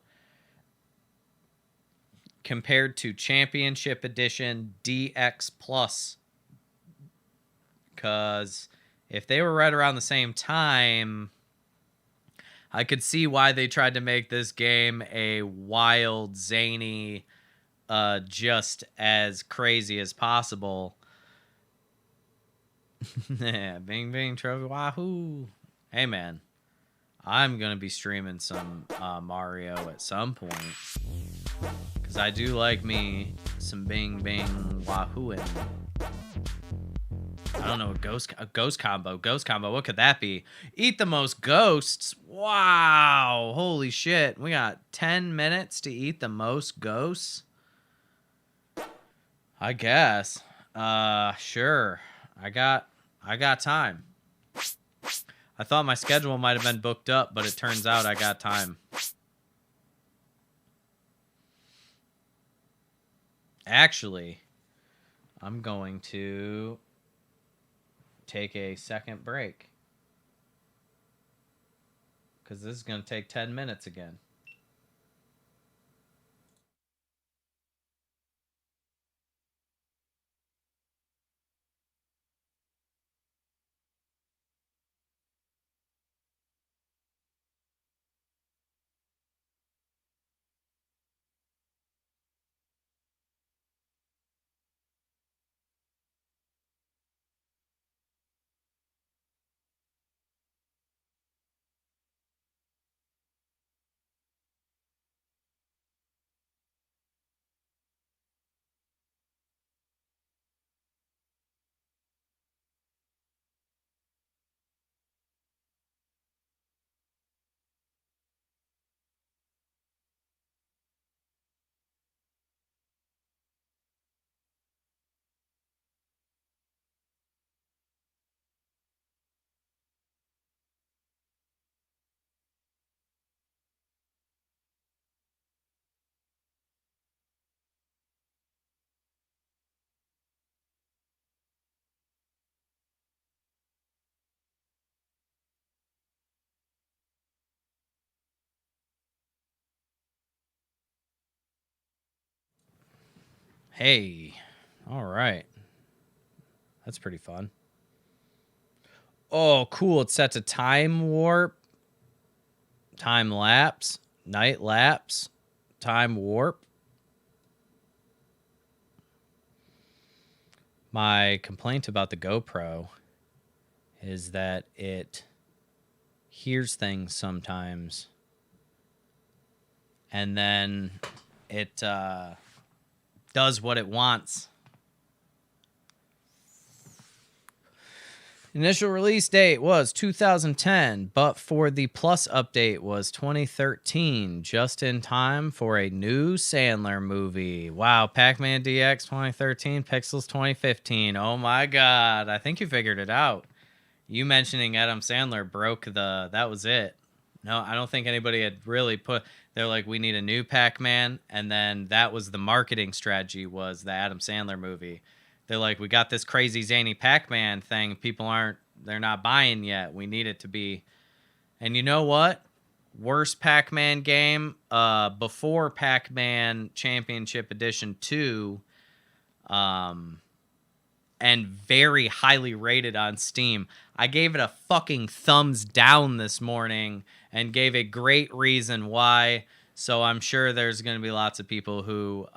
Compared to Championship Edition DX Plus. Because if they were right around the same time, I could see why they tried to make this game a wild, zany, just as crazy as possible. Yeah, bing bing trophy wahoo. Hey man, I'm gonna be streaming some Mario at some point because I do like me some bing bing wahooing. I don't know, a ghost combo. What could that be? Eat the most ghosts. Wow, holy shit. We got 10 minutes to eat the most ghosts. I guess. Sure. I got time. I thought my schedule might have been booked up, but it turns out I got time. Actually, I'm going to take a second break because this is going to take 10 minutes again. Hey, all right. That's pretty fun. Oh, cool. It's set to time warp, time lapse, night lapse, time warp. My complaint about the GoPro is that it hears things sometimes and then it does what it wants. Initial release date was 2010, but for the Plus update was 2013, just in time for a new Sandler movie. Wow, Pac-Man DX 2013, Pixels 2015. Oh my god, I think you figured it out. You mentioning Adam Sandler broke that was it. No, I don't think anybody had really they're like, we need a new Pac-Man, and then that was the marketing strategy, was the Adam Sandler movie. They're like, we got this crazy zany Pac-Man thing. They're not buying yet. We need it to be. And you know what? Worst Pac-Man game, before Pac-Man Championship Edition 2, and very highly rated on Steam. I gave it a fucking thumbs down this morning and gave a great reason why. So I'm sure there's going to be lots of people who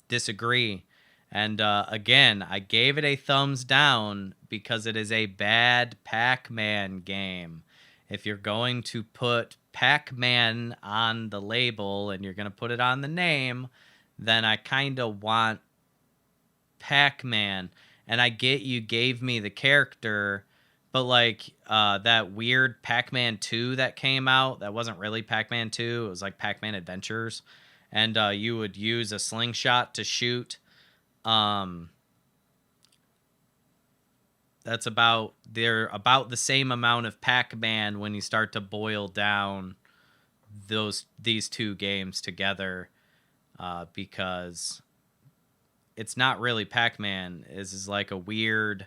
disagree. And again, I gave it a thumbs down because it is a bad Pac-Man game. If you're going to put Pac-Man on the label and you're going to put it on the name, then I kind of want Pac-Man. And I get you gave me the character, but like that weird Pac-Man 2 that came out, that wasn't really Pac-Man 2. It was like Pac-Man Adventures. And you would use a slingshot to shoot. That's they're about the same amount of Pac-Man when you start to boil down these two games together, because it's not really Pac-Man. This is like a weird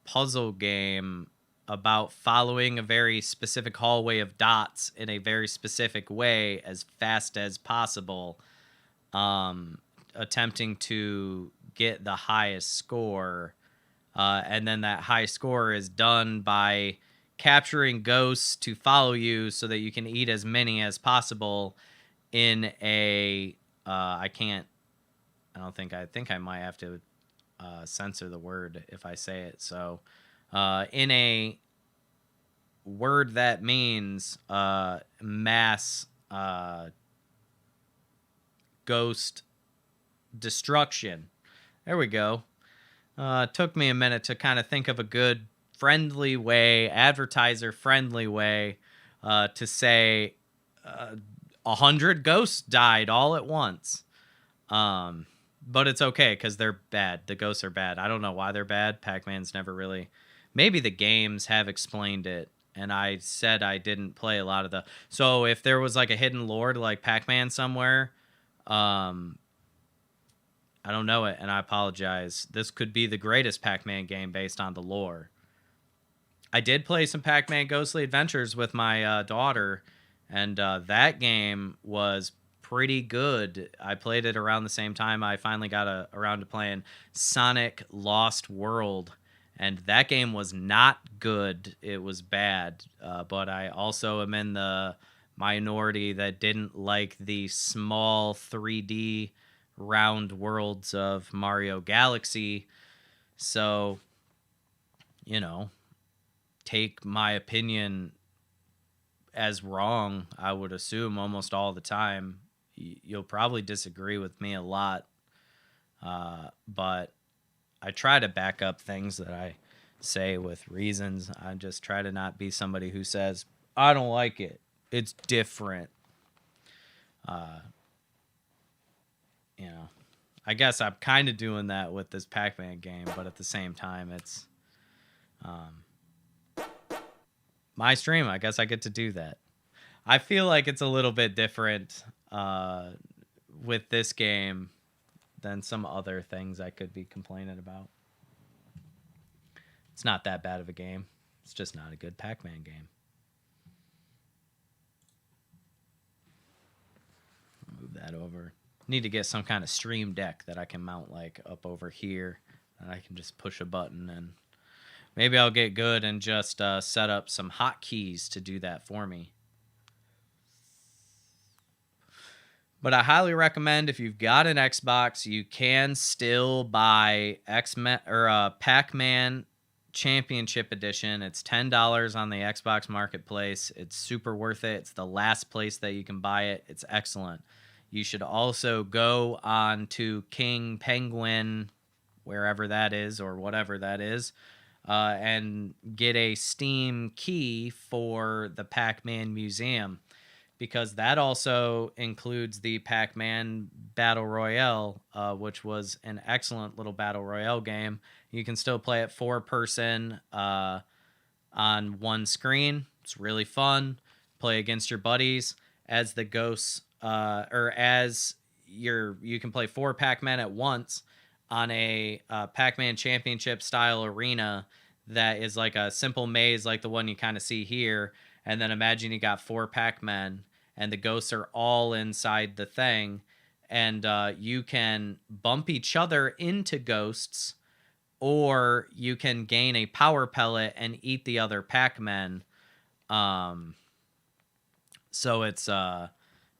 puzzle game about following a very specific hallway of dots in a very specific way as fast as possible, attempting to get the highest score. And then that high score is done by capturing ghosts to follow you so that you can eat as many as possible in a I think I might have to censor the word if I say it. So in a word that means mass ghost destruction. There we go. Took me a minute to kind of think of a good friendly way, advertiser friendly way to say 100 ghosts died all at once. But it's okay because they're bad. The ghosts are bad. I don't know why they're bad. Pac-Man's never really... Maybe the games have explained it, and I said I didn't play a lot of the... So if there was like a hidden lore to like Pac-Man somewhere, I don't know it, and I apologize. This could be the greatest Pac-Man game based on the lore. I did play some Pac-Man Ghostly Adventures with my daughter, and that game was pretty good. I played it around the same time I finally got around to playing Sonic Lost World, and that game was not good. It was bad, but I also am in the minority that didn't like the small 3D round worlds of Mario Galaxy. So, you know, take my opinion as wrong, I would assume, almost all the time. You'll probably disagree with me a lot, but I try to back up things that I say with reasons. I just try to not be somebody who says, I don't like it, it's different. You know, I guess I'm kind of doing that with this Pac-Man game, but at the same time, it's my stream. I guess I get to do that. I feel like it's a little bit different with this game than some other things I could be complaining about. It's not that bad of a game. It's just not a good Pac-Man game. Move that over. Need to get some kind of stream deck that I can mount like up over here, and I can just push a button, and maybe I'll get good and just set up some hotkeys to do that for me. But I highly recommend, if you've got an Xbox, you can still buy Pac-Man Championship Edition. It's $10 on the Xbox Marketplace. It's super worth it. It's the last place that you can buy it. It's excellent. You should also go on to King Penguin, wherever that is, or whatever that is, and get a Steam key for the Pac-Man Museum, because that also includes the Pac-Man Battle Royale, which was an excellent little Battle Royale game. You can still play it 4-person on one screen. It's really fun. Play against your buddies as the ghosts, you can play 4 Pac-Man at once on a Pac-Man Championship style arena that is like a simple maze like the one you kind of see here. And then imagine you got 4 Pac-Men, and the ghosts are all inside the thing, and you can bump each other into ghosts, or you can gain a power pellet and eat the other Pac-Men. So it's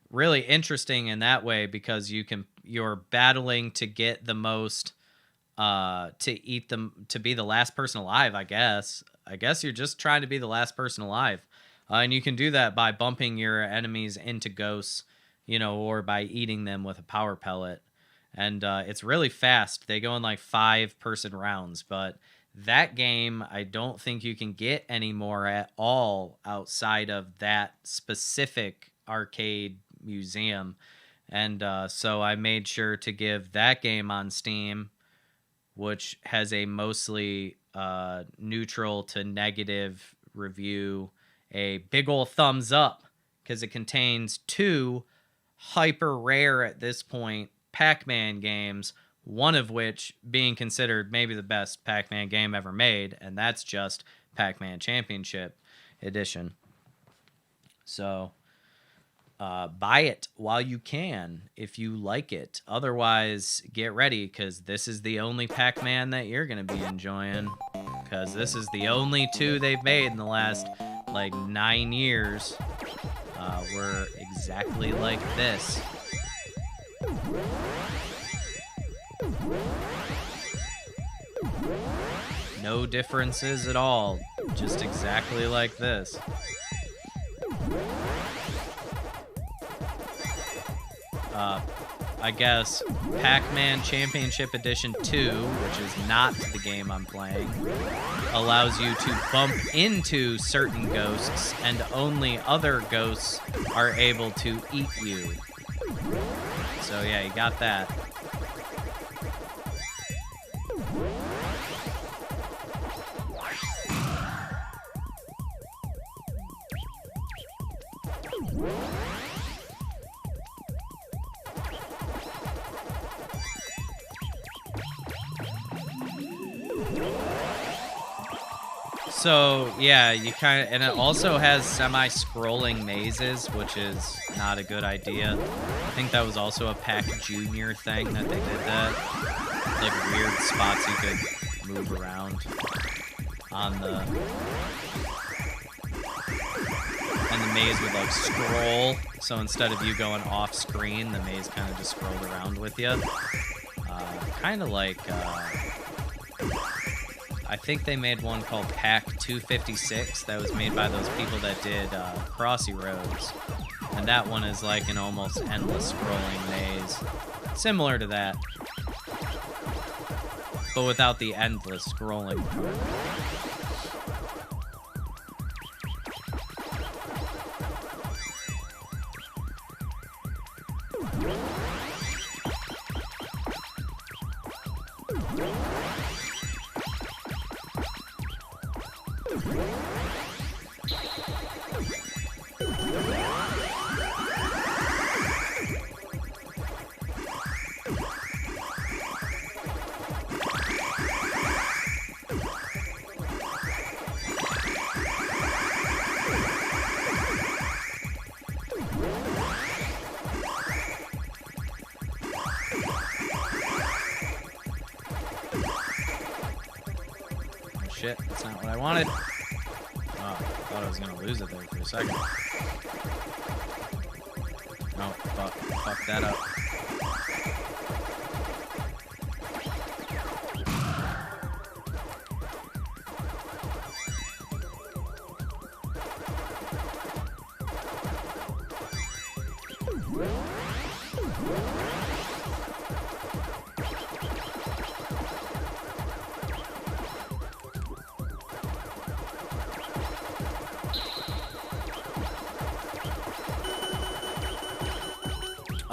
really interesting in that way, because you're battling to get the most, to eat them, to be the last person alive. I guess you're just trying to be the last person alive. And you can do that by bumping your enemies into ghosts, or by eating them with a power pellet. And it's really fast. They go in like 5-person rounds. But that game, I don't think you can get anymore at all outside of that specific arcade museum. And so I made sure to give that game on Steam, which has a mostly neutral to negative review, a big ol' thumbs up, because it contains 2 hyper rare at this point Pac-Man games, one of which being considered maybe the best Pac-Man game ever made, and that's just Pac-Man Championship Edition. So buy it while you can if you like it. Otherwise, get ready, because this is the only Pac-Man that you're going to be enjoying, because this is the only 2 they've made in the last like 9 years. were exactly like this. No differences at all, just exactly like this. I guess Pac-Man Championship Edition 2, which is not the game I'm playing, allows you to bump into certain ghosts, and only other ghosts are able to eat you. So yeah, you got that. So, yeah, you kind of, and it also has semi-scrolling mazes, which is not a good idea. I think that was also a Pac Junior thing that they did that. Like weird spots you could move around on the, and the maze would like scroll. So instead of you going off screen, the maze kind of just scrolled around with you. Kind of like, I think they made one called Pac 256 that was made by those people that did Crossy Roads. And that one is like an almost endless scrolling maze. Similar to that. But without the endless scrolling part. Shit, that's not what I wanted. Oh, I thought I was gonna lose it there for a second. No, fuck that up.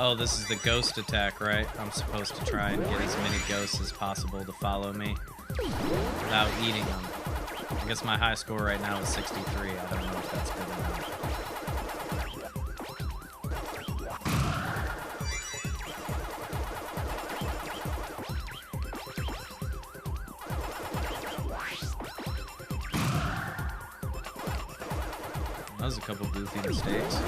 Oh, this is the ghost attack, right? I'm supposed to try and get as many ghosts as possible to follow me without eating them. I guess my high score right now is 63. I don't know if that's good enough. That was a couple goofy mistakes.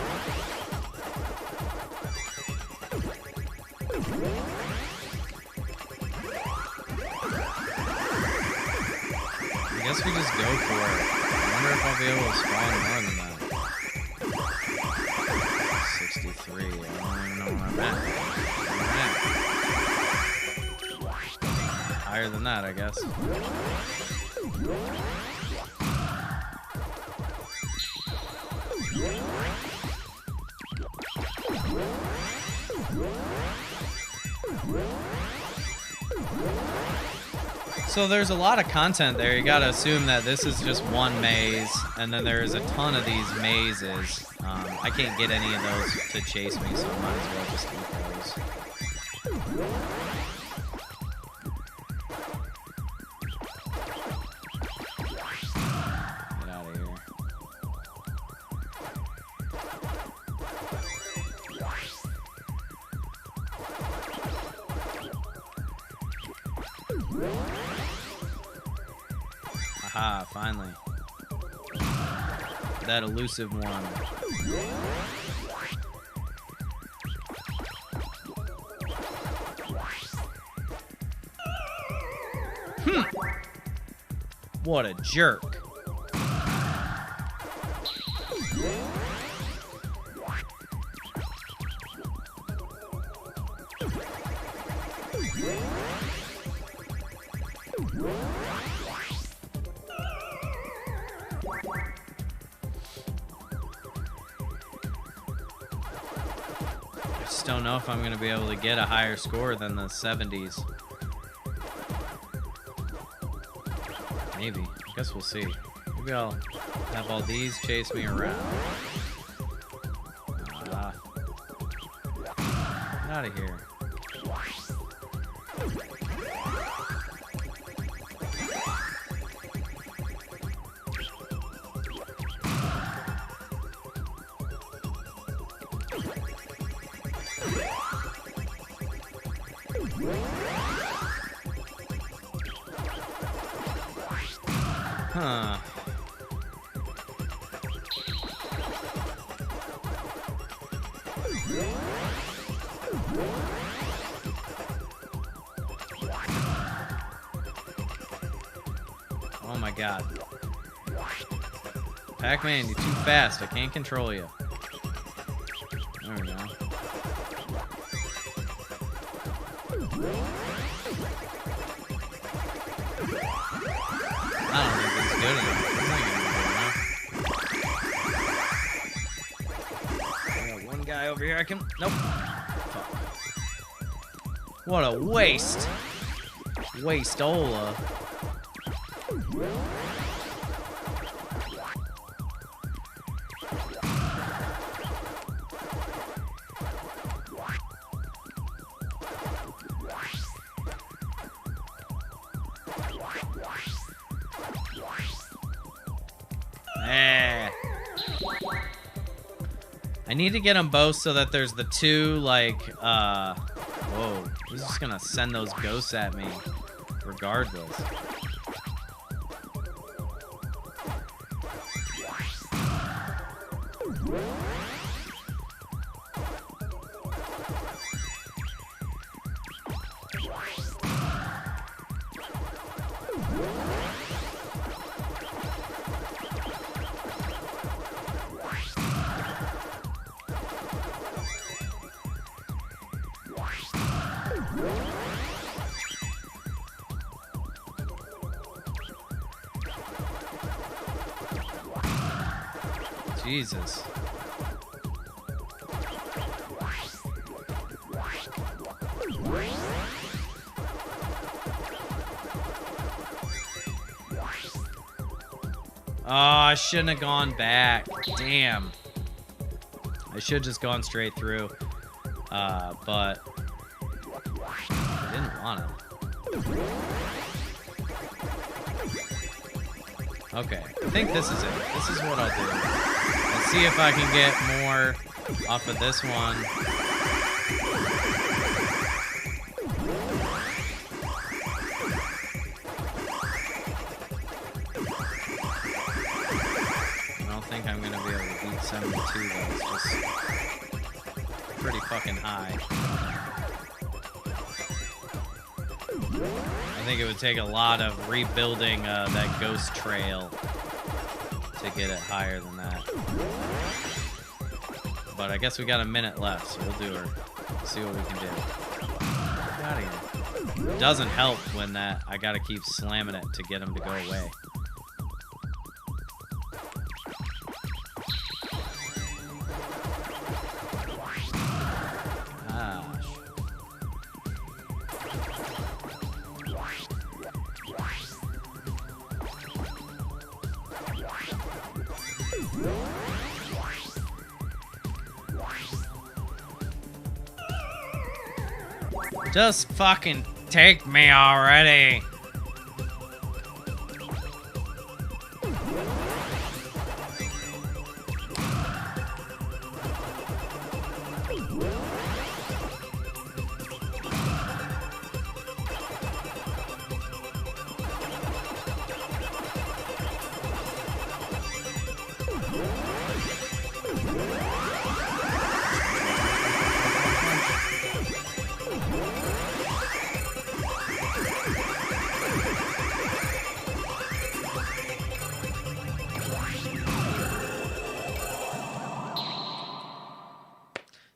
I guess we just go for it. I wonder if I'll be able to spawn more than that. 63. I don't even know where I'm at. Higher than that, I guess. So there's a lot of content there. You gotta assume that this is just one maze, and then there's a ton of these mazes. I can't get any of those to chase me, so I might as well just eat those. Get out of here. Aha, finally. That elusive one. What a jerk. just don't know if I'm going to be able to get a higher score than the 70s. Maybe. I guess we'll see. Maybe I'll have all these chase me around. Get out of here. Huh. Oh my god. Pac-Man, you're too fast. I can't control you. There we go. I don't think that's good enough. That's not gonna be good enough. I got one guy over here I can... Nope. Fuck. What a waste. Waste-ola. I need to get them both so that there's the two, like, whoa. He's just gonna send those ghosts at me regardless. Jesus. Oh, I shouldn't have gone back. Damn. I should have just gone straight through. But I didn't want to. Okay, I think this is it. This is what I'll do. Let's see if I can get more off of this one. I don't think I'm going to be able to beat 72 though. It's just pretty fucking high. I think it would take a lot of rebuilding that ghost trail to get it higher than that. But I guess we got a minute left, so we'll do her. See what we can do. Get out of here. It doesn't help when that I gotta keep slamming it to get him to go away. Just fucking take me already.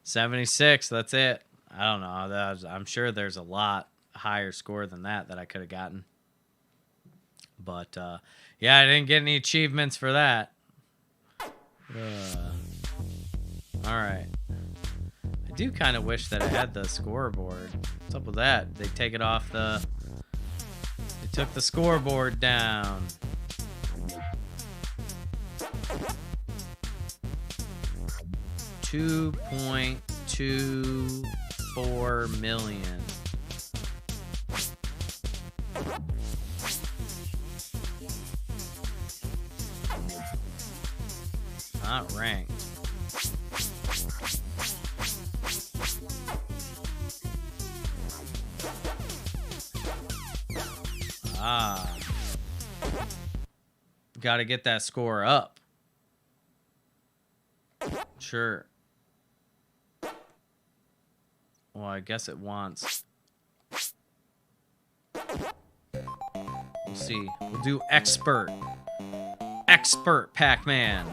$76, that's it. I don't know. I'm sure there's a lot higher score than that I could have gotten. But, yeah, I didn't get any achievements for that. Alright. I do kind of wish that I had the scoreboard. What's up with that? They take it off the... They took the scoreboard down. $2.24 million. Not ranked. Ah. Gotta get that score up. Sure. Well, I guess it wants... We'll see. We'll do expert. Expert Pac-Man.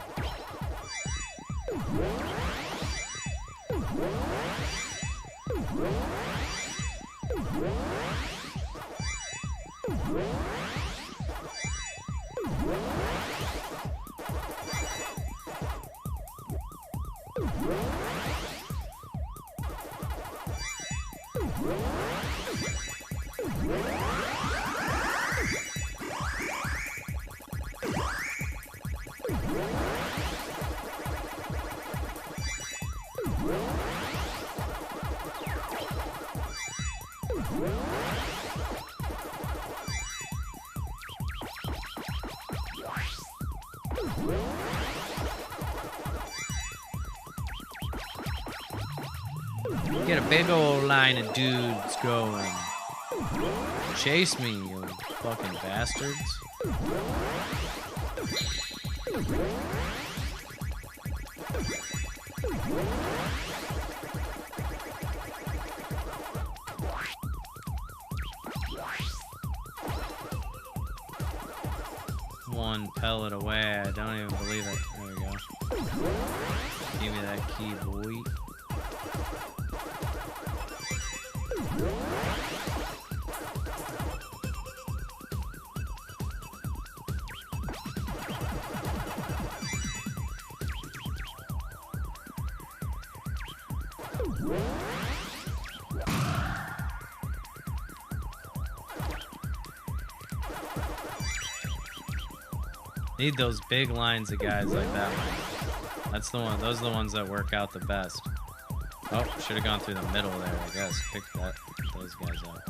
Get a big old line of dudes going. Chase me, you fucking bastards. One pellet away. I don't even believe it. There we go. Give me that key, boy. Need those big lines of guys like that one. That's the one. Those are the ones that work out the best. Oh, should have gone through the middle there, I guess. Pick those guys up.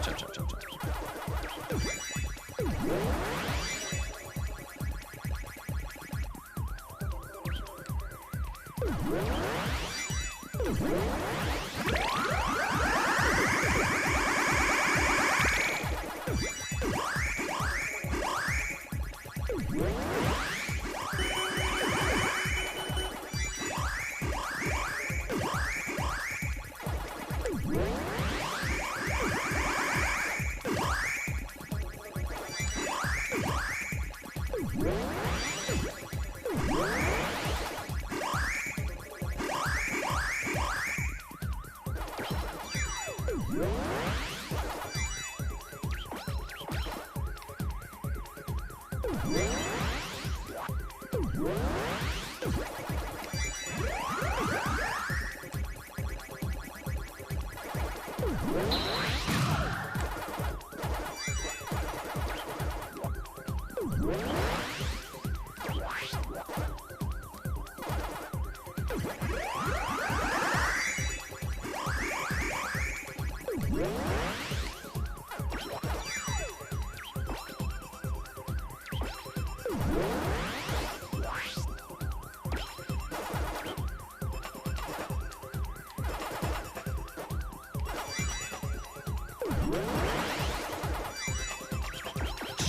Chop, chop, chop, chop.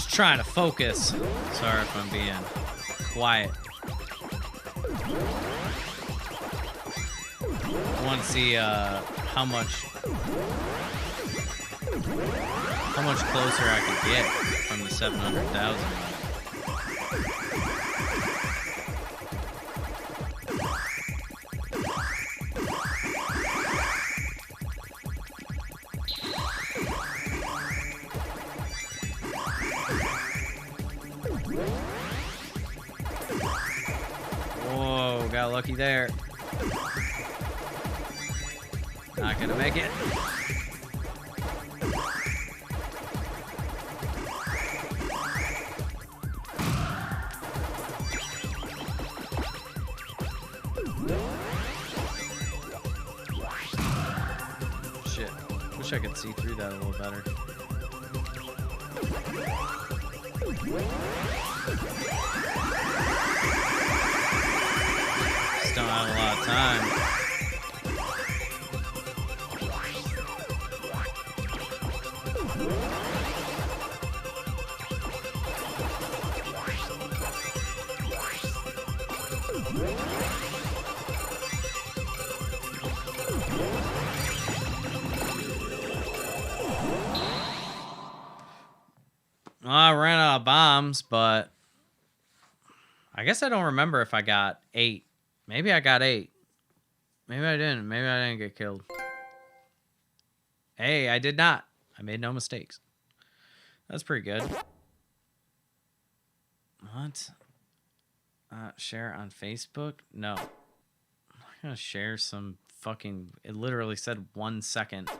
Trying to focus. Sorry if I'm being quiet. I want to see how much closer I could get from the 700,000. lucky there. Not gonna make it. Shit. Wish I could see through that a little better. Just don't have a lot of time. Well, I ran out of bombs, but I guess I don't remember if I got 8. Maybe I got 8. Maybe I didn't. Maybe I didn't get killed. Hey, I did not. I made no mistakes. That's pretty good. What? Share on Facebook? No. I'm not gonna share some fucking... It literally said 1 second.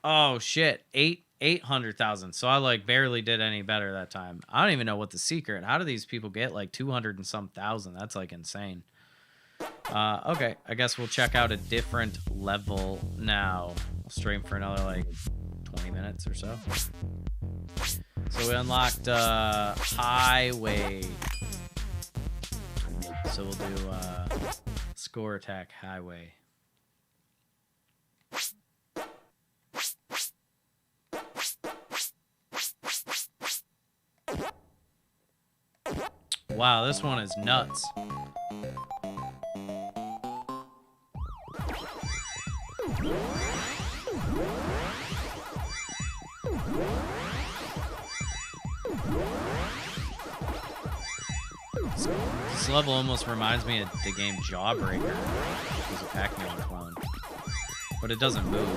Oh shit, 800,000. So I like barely did any better that time. I don't even know what the secret. How do these people get like 200 and some thousand? That's like insane. Okay, I guess we'll check out a different level now. We'll stream for another like 20 minutes or so. So we unlocked highway. So we'll do score attack highway. Wow, this one is nuts. This level almost reminds me of the game Jawbreaker, which was a Pac-Man clone. But it doesn't move.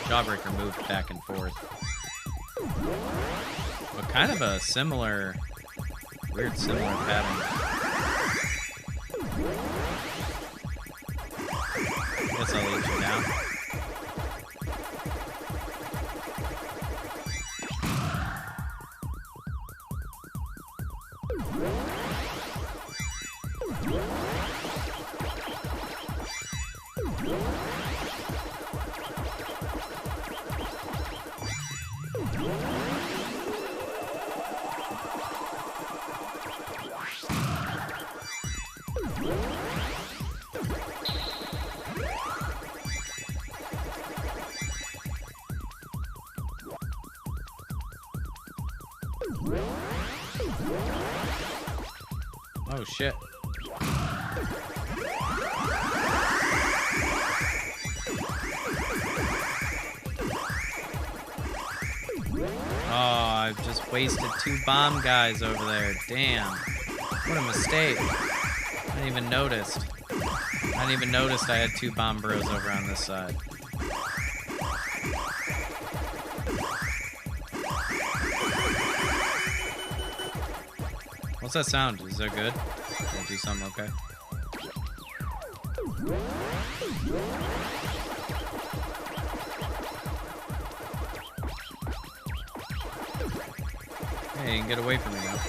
Jawbreaker moved back and forth. But kind of a similar... Weird, similar pattern. Guess I'll leave you now. Oh shit. Oh, I've just wasted 2 bomb guys over there. Damn. What a mistake. I didn't even notice. I didn't even notice I had 2 bomb bros over on this side. What's that sound? Is that good? Did I do something okay? Hey, you can get away from me now.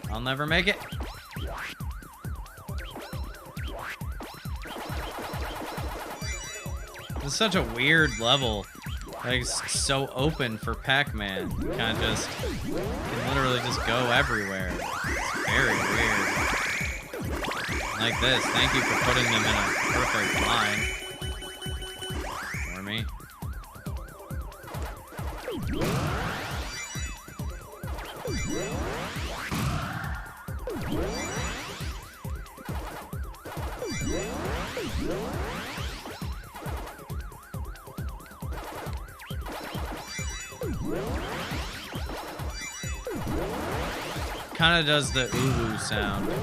I'll never make it. This is such a weird level. Like, it's so open for Pac-Man. You kind of just can literally just go everywhere. It's very weird. Like this. Thank you for putting them in a perfect line for me. kind of does the ooh sound. Ooh.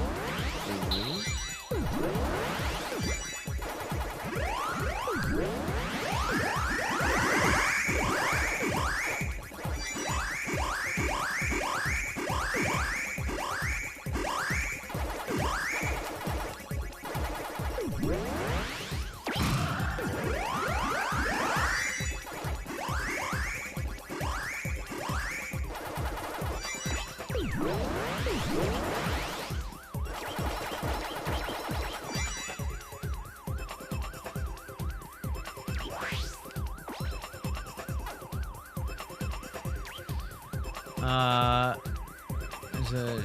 There's a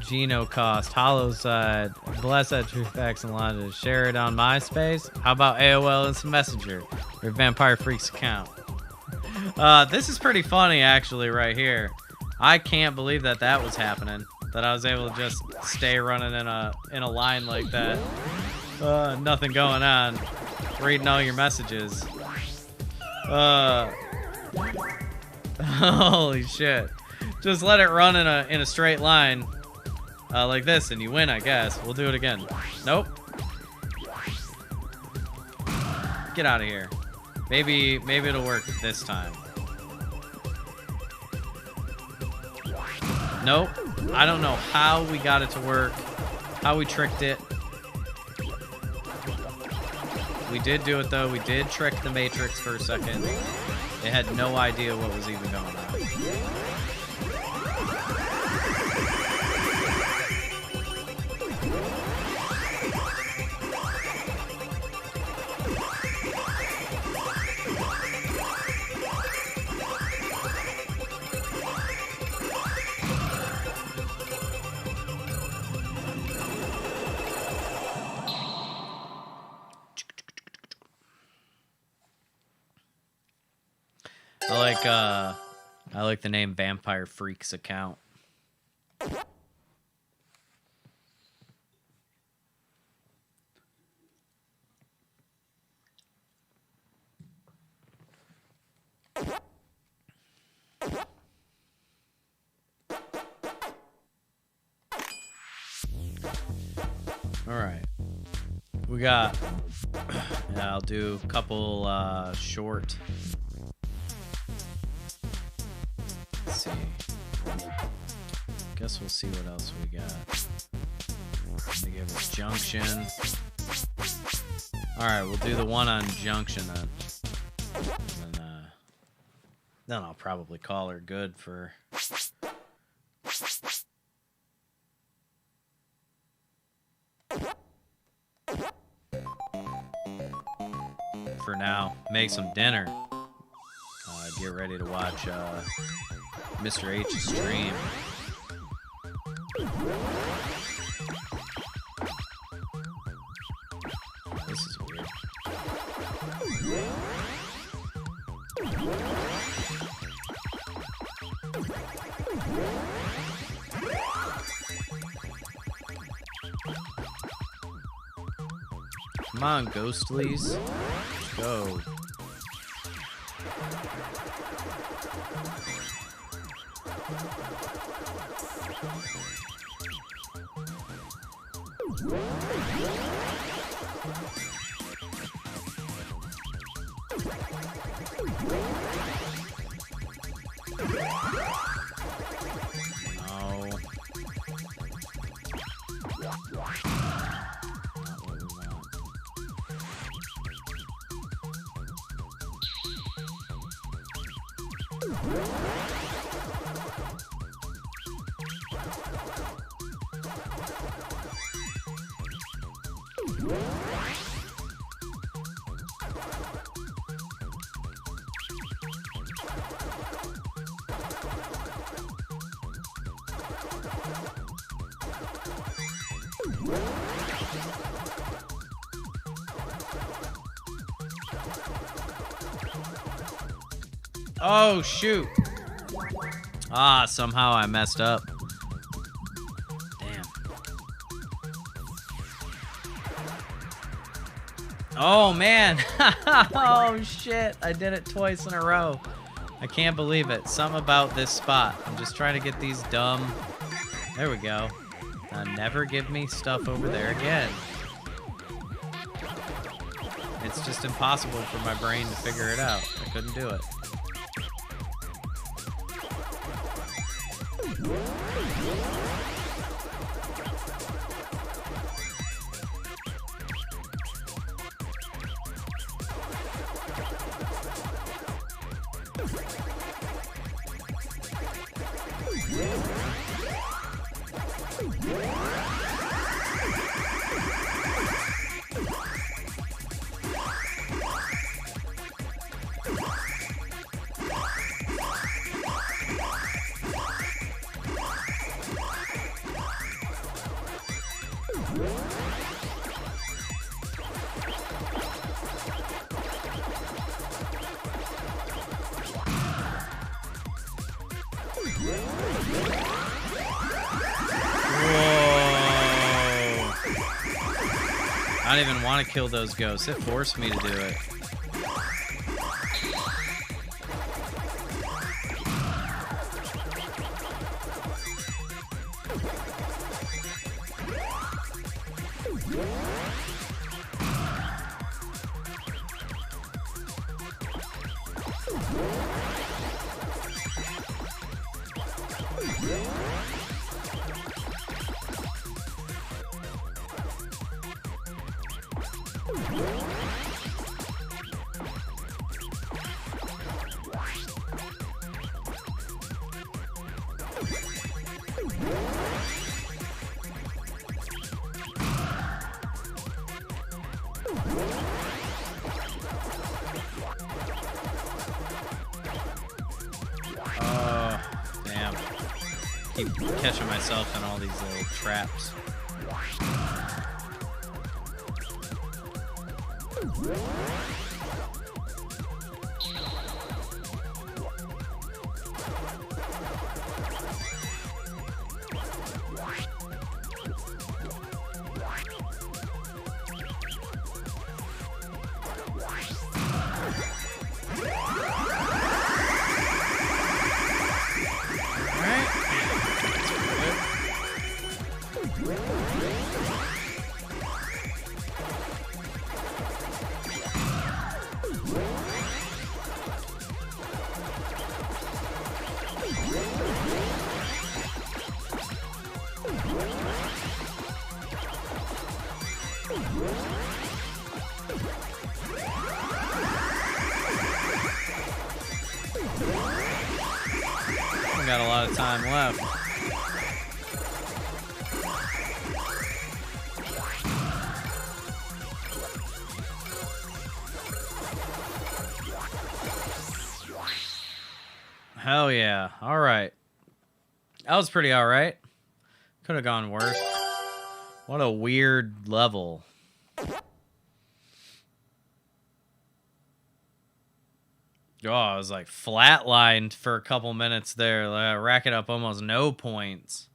Geno cost. Hollow side. Bless that Truth Facts and Logic. Share it on MySpace. How about AOL Instant Messenger? Your Vampire Freaks account. This is pretty funny, actually, right here. I can't believe that that was happening. That I was able to just stay running in a line like that. Nothing going on. Reading all your messages. Holy shit. Just let it run in a straight line like this and you win, I guess. We'll do it again. Nope. Get out of here. Maybe it'll work this time. Nope. I don't know how we got it to work. How we tricked it. We did do it though. We did trick the Matrix for a second. It had no idea what was even going on. I like the name Vampire Freaks account. All right. We got yeah, I'll do a couple short. Let's see. Guess we'll see what else we got. They give us Junction. Alright, we'll do the one on Junction then. And then I'll probably call her good for now. Make some dinner. Get ready to watch Mr. H's stream. This is weird. Come on, Ghostlies. Let's go. Oh, shoot. Ah, somehow I messed up. Damn. Oh, man. Oh, shit. I did it twice in a row. I can't believe it. Something about this spot. I'm just trying to get these dumb There we go. Now never give me stuff over there again. It's just impossible for my brain to figure it out. I couldn't do it. I don't even want to kill those ghosts. It forced me to do it. Oh, damn. Keep catching myself in all these little traps. Got a lot of time left. Hell yeah. All right. That was pretty all right. Could have gone worse. What a weird level. Oh, I was like flatlined for a couple minutes there, racking up almost no points.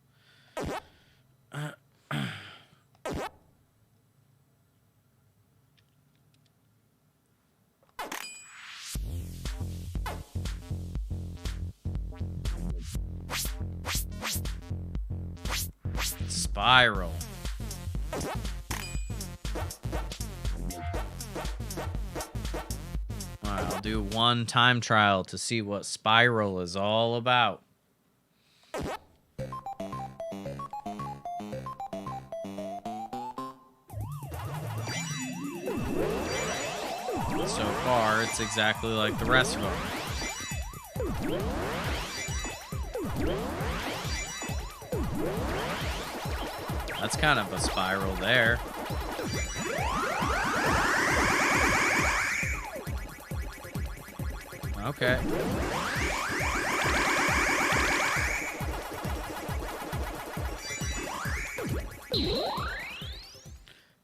Spiral. I'll do one time trial to see what Spiral is all about. So far, it's exactly like the rest of them. That's kind of a spiral there. Okay.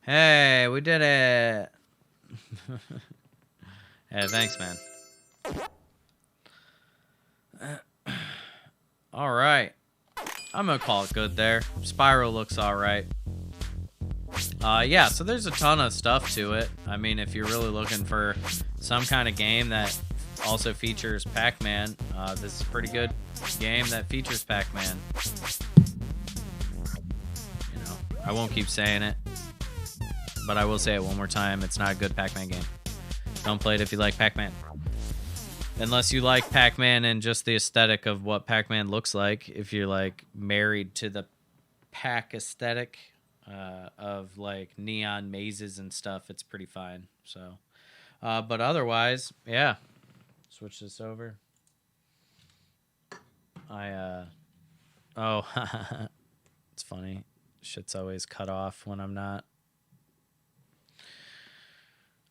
Hey, we did it. Hey, thanks, man. All right. I'm gonna call it good there. Spiral looks all right. Yeah, so there's a ton of stuff to it. I mean, if you're really looking for some kind of game that also features Pac-Man, this is a pretty good game that features Pac-Man. I won't keep saying it, but I will say it one more time. It's not a good Pac-Man game. Don't play it if you like Pac-Man. Unless you like Pac-Man and just the aesthetic of what Pac-Man looks like. If you're like married to the Pac aesthetic of like neon mazes and stuff, it's pretty fine. So, but otherwise, yeah. Switch this over. Oh, it's funny. Shit's always cut off when I'm not.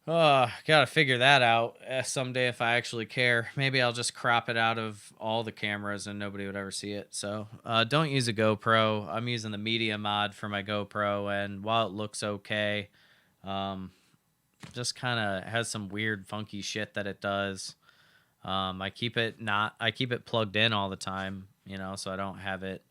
Oh, gotta figure that out someday if I actually care. Maybe I'll just crop it out of all the cameras and nobody would ever see it. So don't use a GoPro. I'm using the media mod for my GoPro, and while it looks okay, just kind of has some weird funky shit that it does. I keep it plugged in all the time, you know, so I don't have it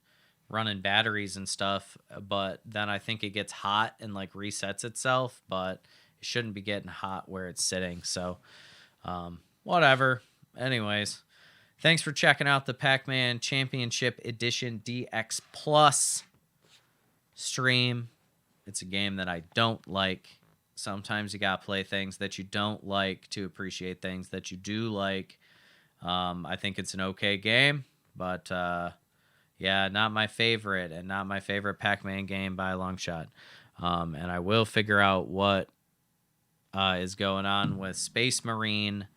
running batteries and stuff. But then I think it gets hot and like resets itself, but it shouldn't be getting hot where it's sitting. So, whatever. Anyways, thanks for checking out the Pac-Man Championship Edition DX Plus stream. It's a game that I don't like. Sometimes you gotta play things that you don't like to appreciate things that you do like. I think it's an okay game, but yeah, not my favorite, and not my favorite Pac-Man game by a long shot. And I will figure out what is going on with Space Marine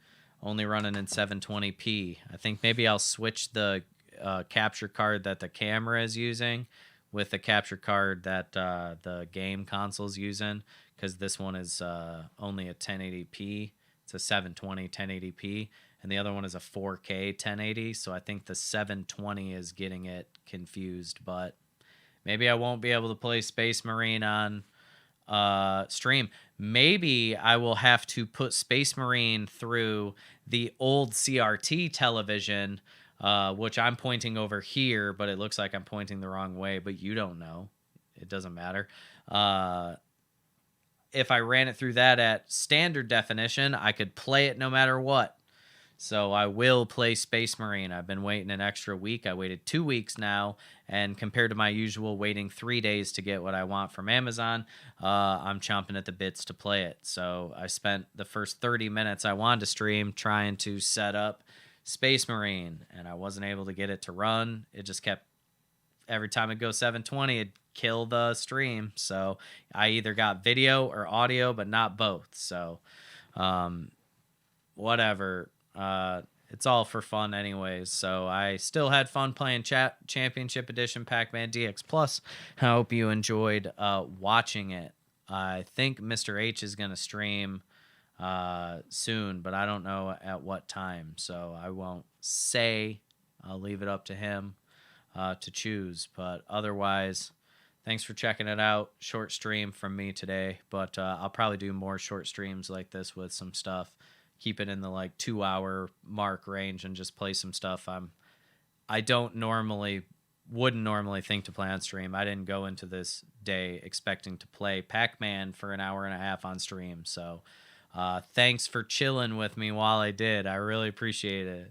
only running in 720p. I think maybe I'll switch the capture card that the camera is using with the capture card that the game console's using, because this one is only a 1080p. It's a 720 1080p, and the other one is a 4K 1080. So I think the 720 is getting it confused, but maybe I won't be able to play Space Marine on stream. Maybe I will have to put Space Marine through the old CRT television, which I'm pointing over here, but it looks like I'm pointing the wrong way, but you don't know. It doesn't matter. If I ran it through that at standard definition, I could play it no matter what. So I will play Space Marine. I've been waiting an extra week. I waited 2 weeks now, and compared to my usual waiting 3 days to get what I want from Amazon, I'm chomping at the bits to play it. So I spent the first 30 minutes I wanted to stream trying to set up Space Marine, and I wasn't able to get it to run. It just kept, every time it goes 720, it'd kill the stream. So I either got video or audio, but not both. So whatever. It's all for fun anyways. So I still had fun playing Championship Edition Pac-Man DX Plus. I hope you enjoyed watching it. I think Mr. H is going to stream soon, but I don't know at what time. So I won't say. I'll leave it up to him to choose. But otherwise, thanks for checking it out. Short stream from me today, but I'll probably do more short streams like this with some stuff. Keep it in the like 2 hour mark range and just play some stuff. I wouldn't normally think to play on stream. I didn't go into this day expecting to play Pac-Man for an hour and a half on stream. So thanks for chilling with me while I did. I really appreciate it.